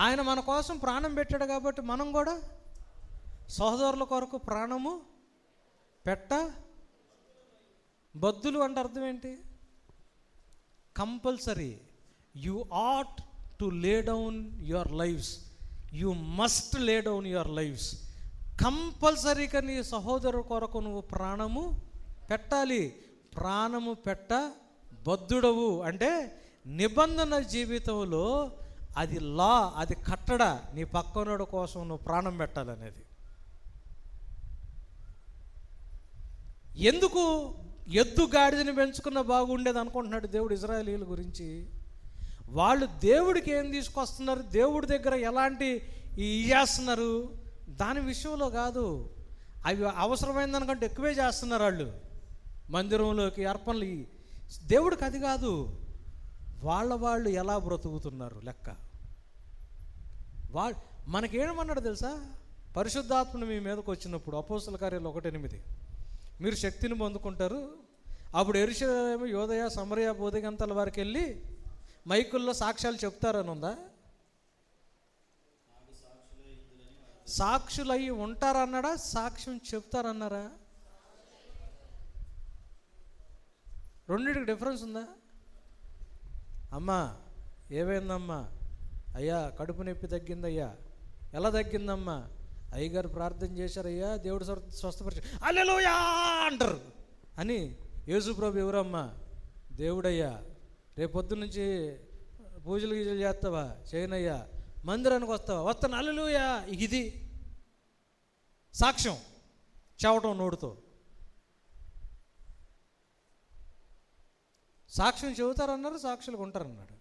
ఆయన మన కోసం ప్రాణం పెట్టాడు కాబట్టి మనం కూడా సహోదరుల కొరకు ప్రాణము పెట్ట బద్దులు అంటే అర్థం ఏంటి? Compulsory. You ought to lay down your lives. You must lay down your lives. కంపల్సరీగా నీ సహోదరు కొరకు నువ్వు ప్రాణము పెట్టాలి. ప్రాణము పెట్ట బద్ధుడవు అంటే నిబంధన జీవితంలో అది లా, అది కట్టడ. నీ పక్కనోడు కోసం నువ్వు ప్రాణం పెట్టాలనేది. ఎందుకు ఎద్దు గాడిదని పెంచుకున్న బాగుండేది అనుకుంటున్నాడు దేవుడు ఇజ్రాయేలీల గురించి? వాళ్ళు దేవుడికి ఏం తీసుకొస్తున్నారు, దేవుడి దగ్గర ఎలాంటి చేస్తున్నారు దాని విషయంలో కాదు. అవి అవసరమైన దానికంటే ఎక్కువే చేస్తున్నారు వాళ్ళు. మందిరంలోకి అర్పణలు దేవుడికి అది కాదు. వాళ్ళు ఎలా బ్రతుకుతున్నారు లెక్క. మనకేమన్నాడు తెలుసా? పరిశుద్ధాత్మను మీ మీదకి వచ్చినప్పుడు అపోస్తల కార్యాలు 1:8 మీరు శక్తిని పొందుకుంటారు. అప్పుడు యెరూషలేము, యోదయ, సమరయ, బోధిగంతల వారికి వెళ్ళి మైకుల్లో సాక్ష్యాలు చెప్తారని ఉందా? సాక్షులు అయ్యి ఉంటారన్నాడా? సాక్ష్యం చెప్తారన్నారా? రెండింటికి డిఫరెన్స్ ఉందా? అమ్మా ఏమైందమ్మా? అయ్యా కడుపు నొప్పి తగ్గిందయ్యా. ఎలా తగ్గిందమ్మా? అయ్యగారు ప్రార్థన చేశారయ్యా, దేవుడు స్వస్థపరిచాడు. హల్లెలూయా అంటారు. అని యేసుప్రభు ఎవరమ్మా? దేవుడయ్యా. రేపొద్దు నుంచి పూజలు గీజలు చేస్తావా? చేయనయ్యా. మందిరానికి వస్తావా? వస్తాను. హల్లెలూయా. ఇది సాక్ష్యం చెవటం నోడుతో. సాక్ష్యం చెబుతారన్నారు, సాక్షులుగా ఉంటారన్నాడు.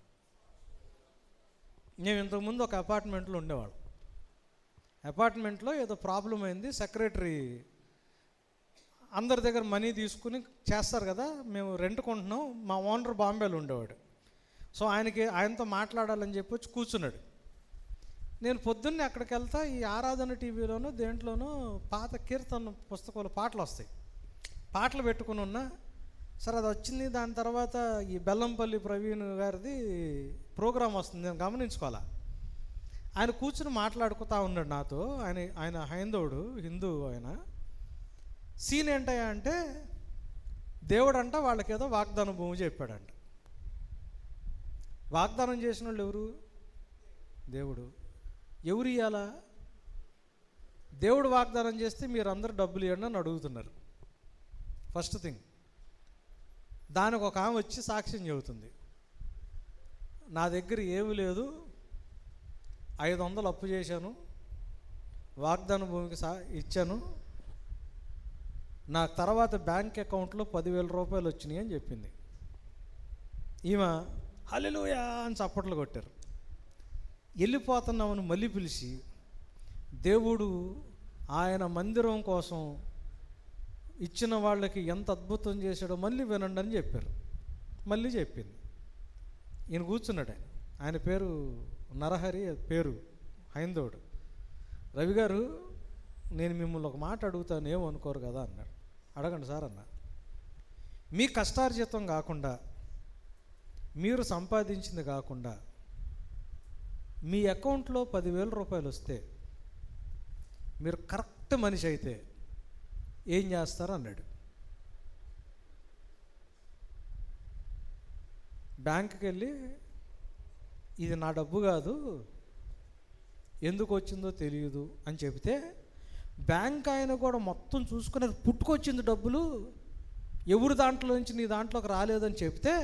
మేము ఇంతకుముందు ఒక అపార్ట్మెంట్లో ఉండేవాళ్ళం. అపార్ట్మెంట్లో ఏదో ప్రాబ్లం అయింది. సెక్రటరీ అందరి దగ్గర మనీ తీసుకుని చేస్తారు కదా. మేము రెంట్ కొంటున్నాం. మా ఓనర్ బాంబేలో ఉండేవాడు. సో ఆయనతో మాట్లాడాలని చెప్పి వచ్చి కూర్చున్నాడు. నేను పొద్దున్నే అక్కడికి వెళ్తా. ఈ ఆరాధన టీవీలోనూ దేంట్లోనూ పాత కీర్తన పుస్తకాలు పాటలు వస్తాయి. పాటలు పెట్టుకుని ఉన్నా. సరే అది వచ్చింది. దాని తర్వాత ఈ బెల్లంపల్లి ప్రవీణ్ గారిది ప్రోగ్రాం వస్తుంది. నేను గమనించుకోవాలా. ఆయన కూర్చుని మాట్లాడుకుంటా ఉన్నాడు నాతో. ఆయన హైందవుడు, హిందూ. ఆయన సీన్ ఏంటయ్యా అంటే దేవుడు అంట వాళ్ళకేదో వాగ్దాన భూమి చెప్పాడంట. వాగ్దానం చేసిన వాళ్ళు ఎవరు? దేవుడు. ఎవరు ఇవ్వాలా? దేవుడు వాగ్దానం చేస్తే మీరు అందరూ డబ్బులు ఇవ్వండి అని అడుగుతున్నారు. First thing. దానికి ఒక ఆమె వచ్చి సాక్ష్యం చెబుతుంది. నా దగ్గర ఏమీ లేదు, 500 అప్పు చేశాను, వాగ్దాన భూమికి ఇచ్చాను, నా తర్వాత బ్యాంక్ అకౌంట్లో 10,000 రూపాయలు వచ్చినాయి అని చెప్పింది. ఈమె హల్లెలూయా అని చప్పట్లు కొట్టారు. వెళ్ళిపోతున్నామని మళ్ళీ పిలిచి దేవుడు ఆయన మందిరం కోసం ఇచ్చిన వాళ్ళకి ఎంత అద్భుతం చేశాడో మళ్ళీ వినండి అని చెప్పారు. మళ్ళీ చెప్పింది. ఈయన కూర్చున్నాడు. ఆయన పేరు నరహరి పేరు, హైందవుడు. రవి గారు, నేను మిమ్మల్ని ఒక మాట అడుగుతాను, ఏమనుకోరు కదా అన్నాడు. అడగండి సార్ అన్న. మీ కష్టార్జితం కాకుండా, మీరు సంపాదించింది కాకుండా మీ అకౌంట్లో 10,000 రూపాయలు వస్తే మీరు కరెక్ట్ మనిషి అయితే ఏం చేస్తారు అన్నాడు. బ్యాంకుకి వెళ్ళి, ఇది నా డబ్బు కాదు, ఎందుకు వచ్చిందో తెలియదు అని చెబితే, బ్యాంక్ ఆయన కూడా మొత్తం చూసుకుని పుట్టుకొచ్చింది డబ్బులు, ఎవరి దాంట్లో నుంచి నీ దాంట్లోకి రాలేదని చెప్తే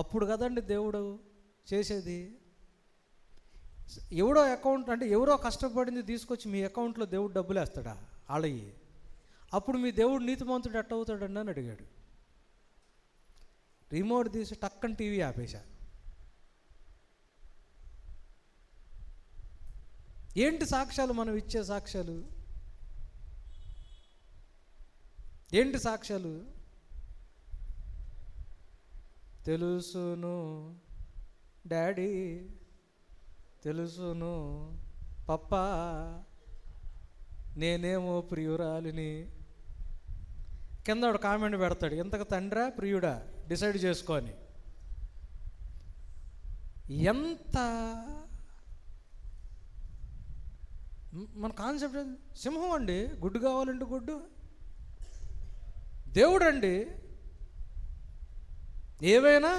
అప్పుడు కదండి దేవుడు చేసేది. ఎవడో అకౌంట్ అంటే ఎవరో కష్టపడింది తీసుకొచ్చి మీ అకౌంట్లో దేవుడు డబ్బులు వేస్తాడా వాళ్ళయ్యి? అప్పుడు మీ దేవుడు నీతిమంతుడు ఎట్ట అవుతాడండి అని అడిగాడు. రిమోట్ తీసి టక్కని టీవీ ఆపేశా. ఏంటి సాక్ష్యాలు మనం ఇచ్చే సాక్ష్యాలు? ఏంటి సాక్ష్యాలు? తెలుసును డాడీ, తెలుసును పప్పా, నేనేమో ప్రియురాలిని. కింద ఒక కామెంట్ పెడతాడు, ఇంతకు తండ్రా ప్రియుడా డిసైడ్ చేసుకొని. ఎంత మన కాన్సెప్ట్ సింహం అండి, గుడ్డు కావాలంటే గుడ్డు. దేవుడు అండి ఏవైనా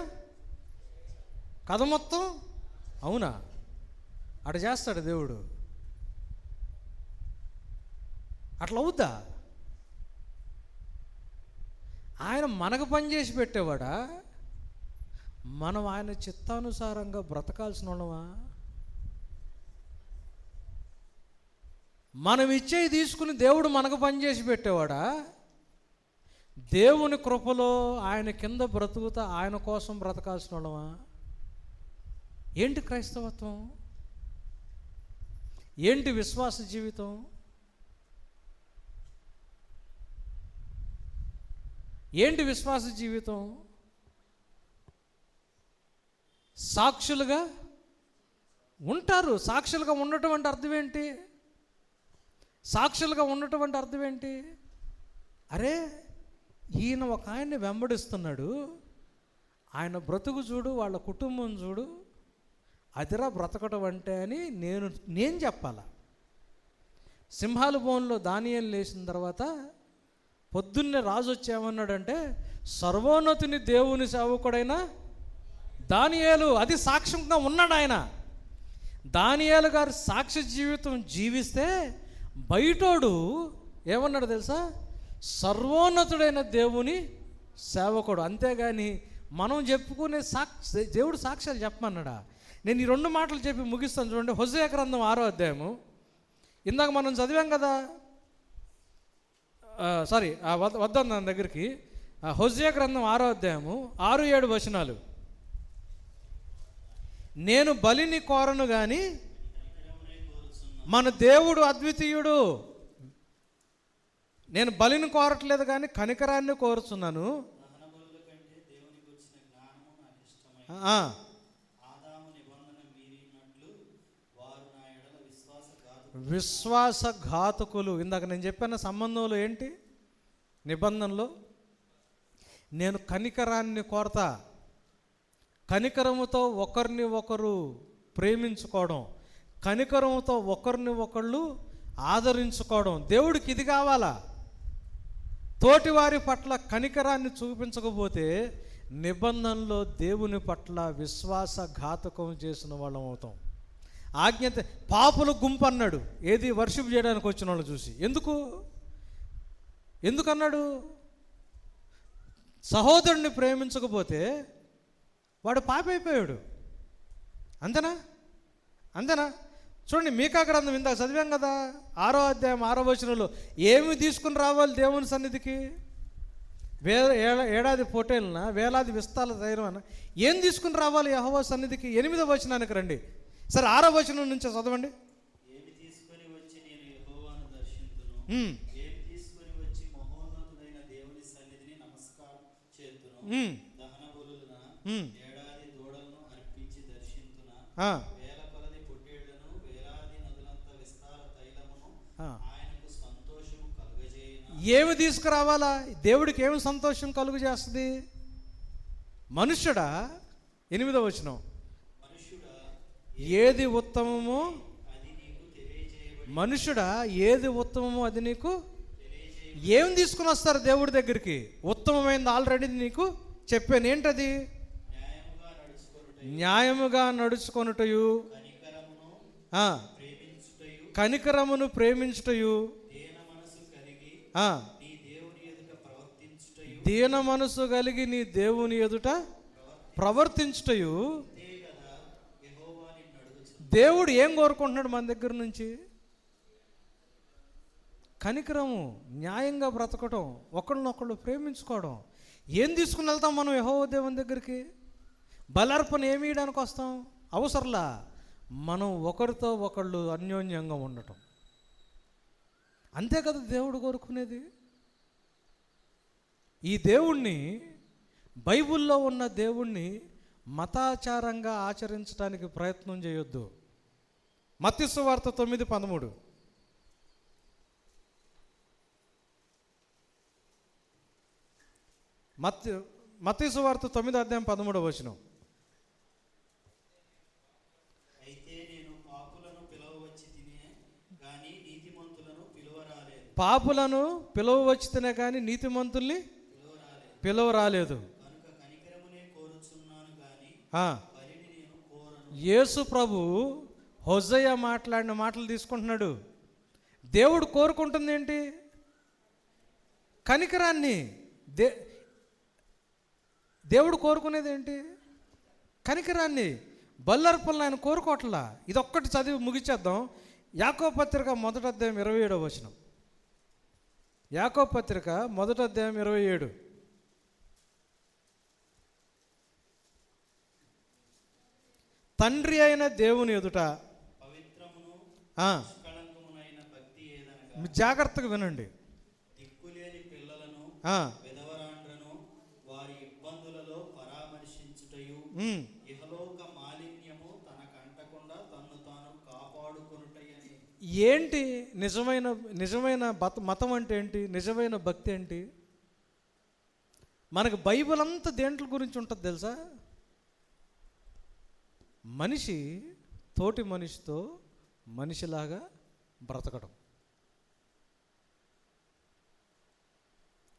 కథ మొత్తం అవునా అటు చేస్తాడు దేవుడు. అట్లా అవుద్దా? ఆయన మనకు పని చేసి పెట్టేవాడా? మనం ఆయన చిత్తానుసారంగా బ్రతకాల్సిన వాళ్ళమా? మనం ఇచ్చేవి తీసుకుని దేవుడు మనకు పని చేసి పెట్టేవాడా? దేవుని కృపలో ఆయన కింద బ్రతుకుతా ఆయన కోసం బ్రతకాల్సిన వాళ్ళమా? ఏంటి క్రైస్తవత్వం? ఏంటి విశ్వాస జీవితం? ఏంటి విశ్వాస జీవితం? సాక్షులుగా ఉంటారు. సాక్షులుగా ఉండటం అంటే అర్థం ఏంటి? సాక్షులుగా ఉండటం అంటే అర్థం ఏంటి? అరే, ఈయన ఒక ఆయన్ని వెంబడిస్తున్నాడు, ఆయన బ్రతుకు చూడు, వాళ్ళ కుటుంబం చూడు, అదిరా బ్రతకటం అంటే అని నేను చెప్పాలా? సింహాల బోన్లో దానియేలు లేచిన తర్వాత పొద్దున్నే రాజు వచ్చేమన్నాడంటే, సర్వోన్నతుని దేవుని సేవకుడైన దానియేలు, అది సాక్ష్యంగా ఉన్నాడు ఆయన. దానియేలు గారు సాక్ష్య జీవితం జీవిస్తే బయటోడు ఏమన్నాడు తెలుసా? సర్వోన్నతుడైన దేవుని సేవకుడు. అంతేగాని మనం చెప్పుకునే దేవుడు సాక్ష్యాలు చెప్పమన్నాడా? నేను ఈ 2 మాటలు చెప్పి ముగిస్తాను చూడండి. హోషేయ గ్రంథం 6వ అధ్యాయము, ఇందాక మనం చదివాం కదా, వద్దాం దాని దగ్గరికి. హోషేయ గ్రంథం 6వ అధ్యాయము 6-7 వచనాలు. నేను బలిని కోరను గాని మన దేవుడు అద్వితీయుడు. నేను బలిని కోరట్లేదు కానీ కనికరాన్ని కోరుచున్నాను. విశ్వాసఘాతకులు. ఇందాక నేను చెప్పిన సంబంధంలో ఏంటి? నిబంధనలో నేను కనికరాన్ని కోరతా. కనికరముతో ఒకరిని ఒకరు ప్రేమించుకోవడం, కనికరముతో ఒకరిని ఒకళ్ళు ఆదరించుకోవడం. దేవుడికి ఇది కావాలా? తోటివారి పట్ల కనికరాన్ని చూపించకపోతే నిబంధనలో దేవుని పట్ల విశ్వాసఘాతకం చేసిన వాళ్ళం అవుతాం. ఆజ్ఞ పాపుల గుంపు అన్నాడు, ఏది వర్షిప్ చేయడానికి వచ్చిన వాళ్ళు చూసి. ఎందుకన్నాడు? సహోదరుడిని ప్రేమించకపోతే వాడు పాపి అయిపోయాడు. అంతేనా? చూడండి, మీకా గ్రంథం ఇందాక చదివాం కదా, 6వ అధ్యాయం 6వ వచనంలో ఏమి తీసుకుని రావాలి దేవుని సన్నిధికి? ఏడాది పొట్టేలన, వేలాది విస్తాల ధైర్యం, ఏం తీసుకుని రావాలి యెహోవా సన్నిధికి? 8వ వచనానికి రండి. సరే, 6వ వచనం నుంచి చదవండి.
ఏమి తీసుకొని వచ్చి నేను
ఉమ్,
ఏమి తీసుకొని వచ్చి మహోన్నతుడైన దేవుని సన్నిధిని నమస్కారం చేతును.
ఉమ్,
దహన బలులన
ఉమ్,
ఏడాది దూడలను అర్పించి దర్శింతున.
ఆ,
వేల కొలది పొట్టేళ్లను వేలాది నదులంత విస్తార తైలమును
ఆ.
ఆయనకు సంతోషము కలుగజేయున.
ఏమి తీసుకురావాలా? దేవుడికి ఏమి సంతోషం కలుగు చేస్తుంది? మనుష్యుడా, 8వ వచనం,
మనుష్యుడా
ఏది ఉత్తమమో
అది నీకు తెలియజేయబడి
మనుషుడా ఏది ఉత్తమమో అది నీకు ఏం తీసుకుని వస్తారు దేవుడి దగ్గరికి? ఉత్తమమైనది ఆల్రెడీ నీకు చెప్పాను. ఏంటది?
న్యాయముగా నడుచుకొనుటయు,
న్యాయముగా నడుచుకొనుటయు,
కనికరమును
ఆ,
ప్రేమించుటయు,
కనికరమును ప్రేమించుటయు,
దీన మనసు కలిగి
ఆ,
నీ దేవుని ఎదుట ప్రవర్తించుటయు.
దీన మనసు కలిగి నీ దేవుని ఎదుట ప్రవర్తించుటయు.
అంతే కదా యెహోవా నిన్ను అడుగుచు.
దేవుడు ఏం కోరుకుంటున్నాడు మన దగ్గర నుంచి? కనికరము, న్యాయంగా బ్రతకడం, ఒకళ్ళనొకళ్ళు ప్రేమించుకోవడం. ఏం తీసుకుని వెళ్తాం మనం యెహోవా దేవుని దగ్గరికి? బలార్పణ ఏమి ఇవ్వడానికి వస్తాం? అవసరంలా. మనం ఒకరితో ఒకళ్ళు అన్యోన్యంగా ఉండటం, అంతే కదా దేవుడు కోరుకునేది. ఈ దేవుణ్ణి, బైబిల్లో ఉన్న దేవుణ్ణి మతాచారంగా ఆచరించడానికి ప్రయత్నం చేయొద్దు. మత్తయి సువార్త 9:13. మత్తయి సువార్త 9:13.
అయితే నేను పాపులను పిలవవచ్చి తినే గాని నీతిమంతులను పిలువరాలేదు.
పాపులను పిలవవచ్చితేనే కానీ నీతిమంతుల్ని పిలవరాలేదు.
కనుక కనికరమునే కోరుచున్నాను గాని
ఆ,
బలిని నేను కోరను.
యేసు ప్రభు హోజయ్య మాట్లాడిన మాటలు తీసుకుంటున్నాడు. దేవుడు కోరుకుంటుంది ఏంటి? కనికరాన్ని. దేవుడు కోరుకునేది ఏంటి? కనికరాన్ని. బల్లర్పణలు ఆయన కోరుకోవట్లా. ఇదొక్కటి చదివి ముగించేద్దాం. యాకోబు పత్రిక 1:27. యాకోబు పత్రిక 1:27. తండ్రి అయిన దేవుని ఎదుట
పవిత్రమును
ఆ,
నిష్కళంకమునైన భక్తి ఏదనగా
జాగ్రత్తగా వినండి.
దిక్కులేని పిల్లలను
ఆ,
విధవరాండ్రను వారి ఇబ్బందులలో పరామర్శించుటయు,
ఉమ్,
ఇహలోక మాలిన్యము తనకంటకుండా తన్ను తాను కాపాడుకొనుటయని.
ఏంటి నిజమైన మతం అంటే ఏంటి? నిజమైన భక్తి ఏంటి? మనకు బైబిల్ అంతా దేంట్ల గురించి ఉంటుంది తెలుసా? మనిషి తోటి మనిషితో మనిషిలాగా బ్రతకడం,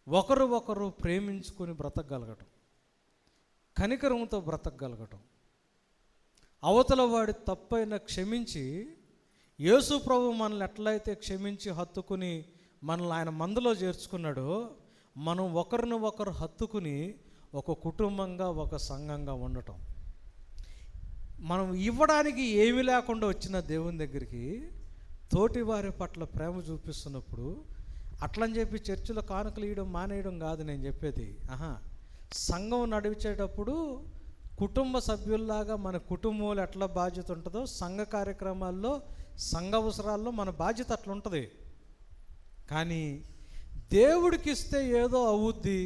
ఒకరు ఒకరు ప్రేమించుకొని బ్రతకగలగటం, కనికరంతో బ్రతకగలగటం, అవతల వాడి తప్పైన క్షమించి, యేసు ప్రభు మనల్ని ఎట్లయితే క్షమించి హత్తుకుని మనల్ని ఆయన మందలో చేర్చుకున్నాడో, మనం ఒకరిని ఒకరు హత్తుకుని ఒక కుటుంబంగా, ఒక సంఘంగా ఉండటం. మనం ఇవ్వడానికి ఏమీ లేకుండా వచ్చిన దేవుని దగ్గరికి తోటి వారి పట్ల ప్రేమ చూపిస్తున్నప్పుడు, అట్లని చెప్పి చర్చిలో కానుకలు ఇవ్వడం మానేయడం కాదు నేను చెప్పేది. సంఘం నడిచేటప్పుడు కుటుంబ సభ్యుల్లాగా మన కుటుంబంలో ఎట్లా బాధ్యత ఉంటుందో, సంఘ కార్యక్రమాల్లో, సంఘ అవసరాల్లో మన బాధ్యత అట్లా ఉంటుంది. కానీ దేవుడికి ఇస్తే ఏదో అవుద్ది,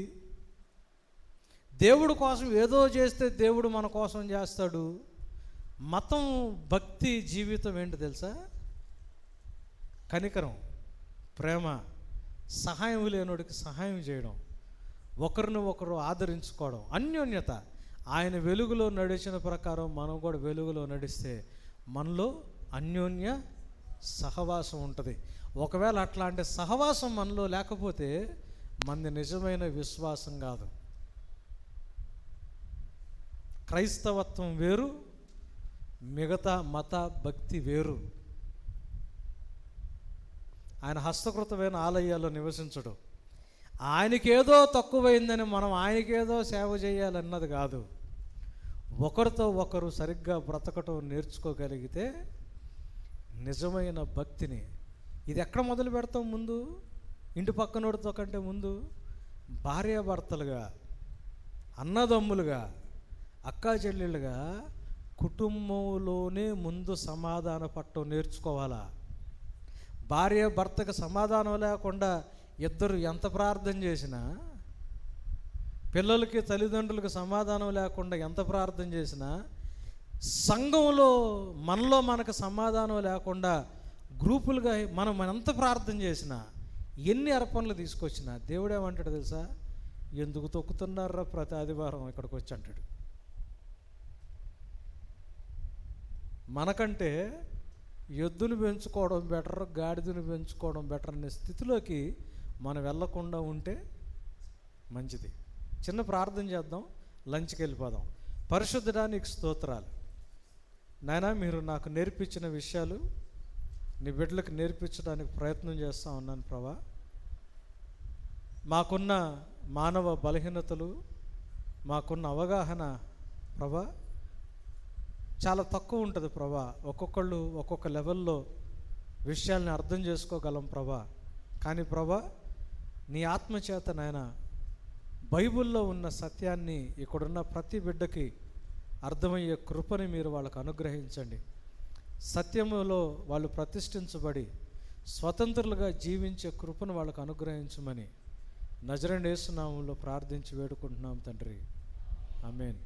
దేవుడి కోసం ఏదో చేస్తే దేవుడు మన కోసం చేస్తాడు. మతం, భక్తి జీవితం ఏంటి తెలుసా? కనికరం, ప్రేమ, సహాయం లేనోడికి సహాయం చేయడం, ఒకరిని ఒకరు ఆదరించుకోవడం, అన్యోన్యత. ఆయన వెలుగులో నడిచిన ప్రకారం మనం కూడా వెలుగులో నడిస్తే మనలో అన్యోన్య సహవాసం ఉంటుంది. ఒకవేళ అట్లాంటి సహవాసం మనలో లేకపోతే మనది నిజమైన విశ్వాసం కాదు. క్రైస్తవత్వం వేరు, మిగతా మత భక్తి వేరు. ఆయన హస్తకృతమైన ఆలయాల్లో నివసించడు. ఆయనకేదో తక్కువైందని మనం ఆయనకేదో సేవ చేయాలన్నది కాదు. ఒకరితో ఒకరు సరిగ్గా బ్రతకటం నేర్చుకోగలిగితే నిజమైన భక్తిని. ఇది ఎక్కడ మొదలు పెడతాం? ముందు ఇంటి పక్కనోడితో కంటే ముందు భార్యాభర్తలుగా, అన్నదమ్ములుగా, అక్కా చెల్లెళ్ళుగా కుటుంబంలోనే ముందు సమాధాన పట్టం నేర్చుకోవాలా. భార్య భర్తకు సమాధానం లేకుండా ఇద్దరు ఎంత ప్రార్థన చేసినా, పిల్లలకి తల్లిదండ్రులకు సమాధానం లేకుండా ఎంత ప్రార్థన చేసినా, సంఘంలో మనలో మనకు సమాధానం లేకుండా గ్రూపులుగా మనం ఎంత ప్రార్థన చేసినా, ఎన్ని అర్పణలు తీసుకొచ్చినా దేవుడు ఏమంటాడు తెలుసా? ఎందుకు తొక్కుతున్నారా ప్రతి ఆదివారం ఇక్కడికి వచ్చి అంటాడు. మనకంటే ఎద్దును పెంచుకోవడం బెటర్, గాడిదను పెంచుకోవడం బెటర్ అనే స్థితిలోకి మనం వెళ్ళకుండా ఉంటే మంచిది. చిన్న ప్రార్థన చేద్దాం, లంచ్కి వెళ్ళిపోదాం. పరిశుద్ధుడా, నీకు స్తోత్రాలు నాయనా. మీరు నాకు నేర్పించిన విషయాలు నీ బిడ్డలకు నేర్పించడానికి ప్రయత్నం చేస్తూ ఉన్నాను ప్రభా. మాకున్న మానవ బలహీనతలు, మాకున్న అవగాహన ప్రభా చాలా తక్కువ ఉంటుంది ప్రభా. ఒక్కొక్కళ్ళు ఒక్కొక్క లెవెల్లో విషయాల్ని అర్థం చేసుకోగలం ప్రభా. కానీ ప్రభా, నీ ఆత్మచేత నాయన బైబిల్లో ఉన్న సత్యాన్ని ఇక్కడున్న ప్రతి బిడ్డకి అర్థమయ్యే కృపని మీరు వాళ్ళకు అనుగ్రహించండి. సత్యములో వాళ్ళు ప్రతిష్ఠించబడి స్వతంత్రులుగా జీవించే కృపను వాళ్ళకు అనుగ్రహించమని నజరేయుని యేసు నామములో ప్రార్థించి వేడుకుంటున్నాం తండ్రి. ఆమేన్.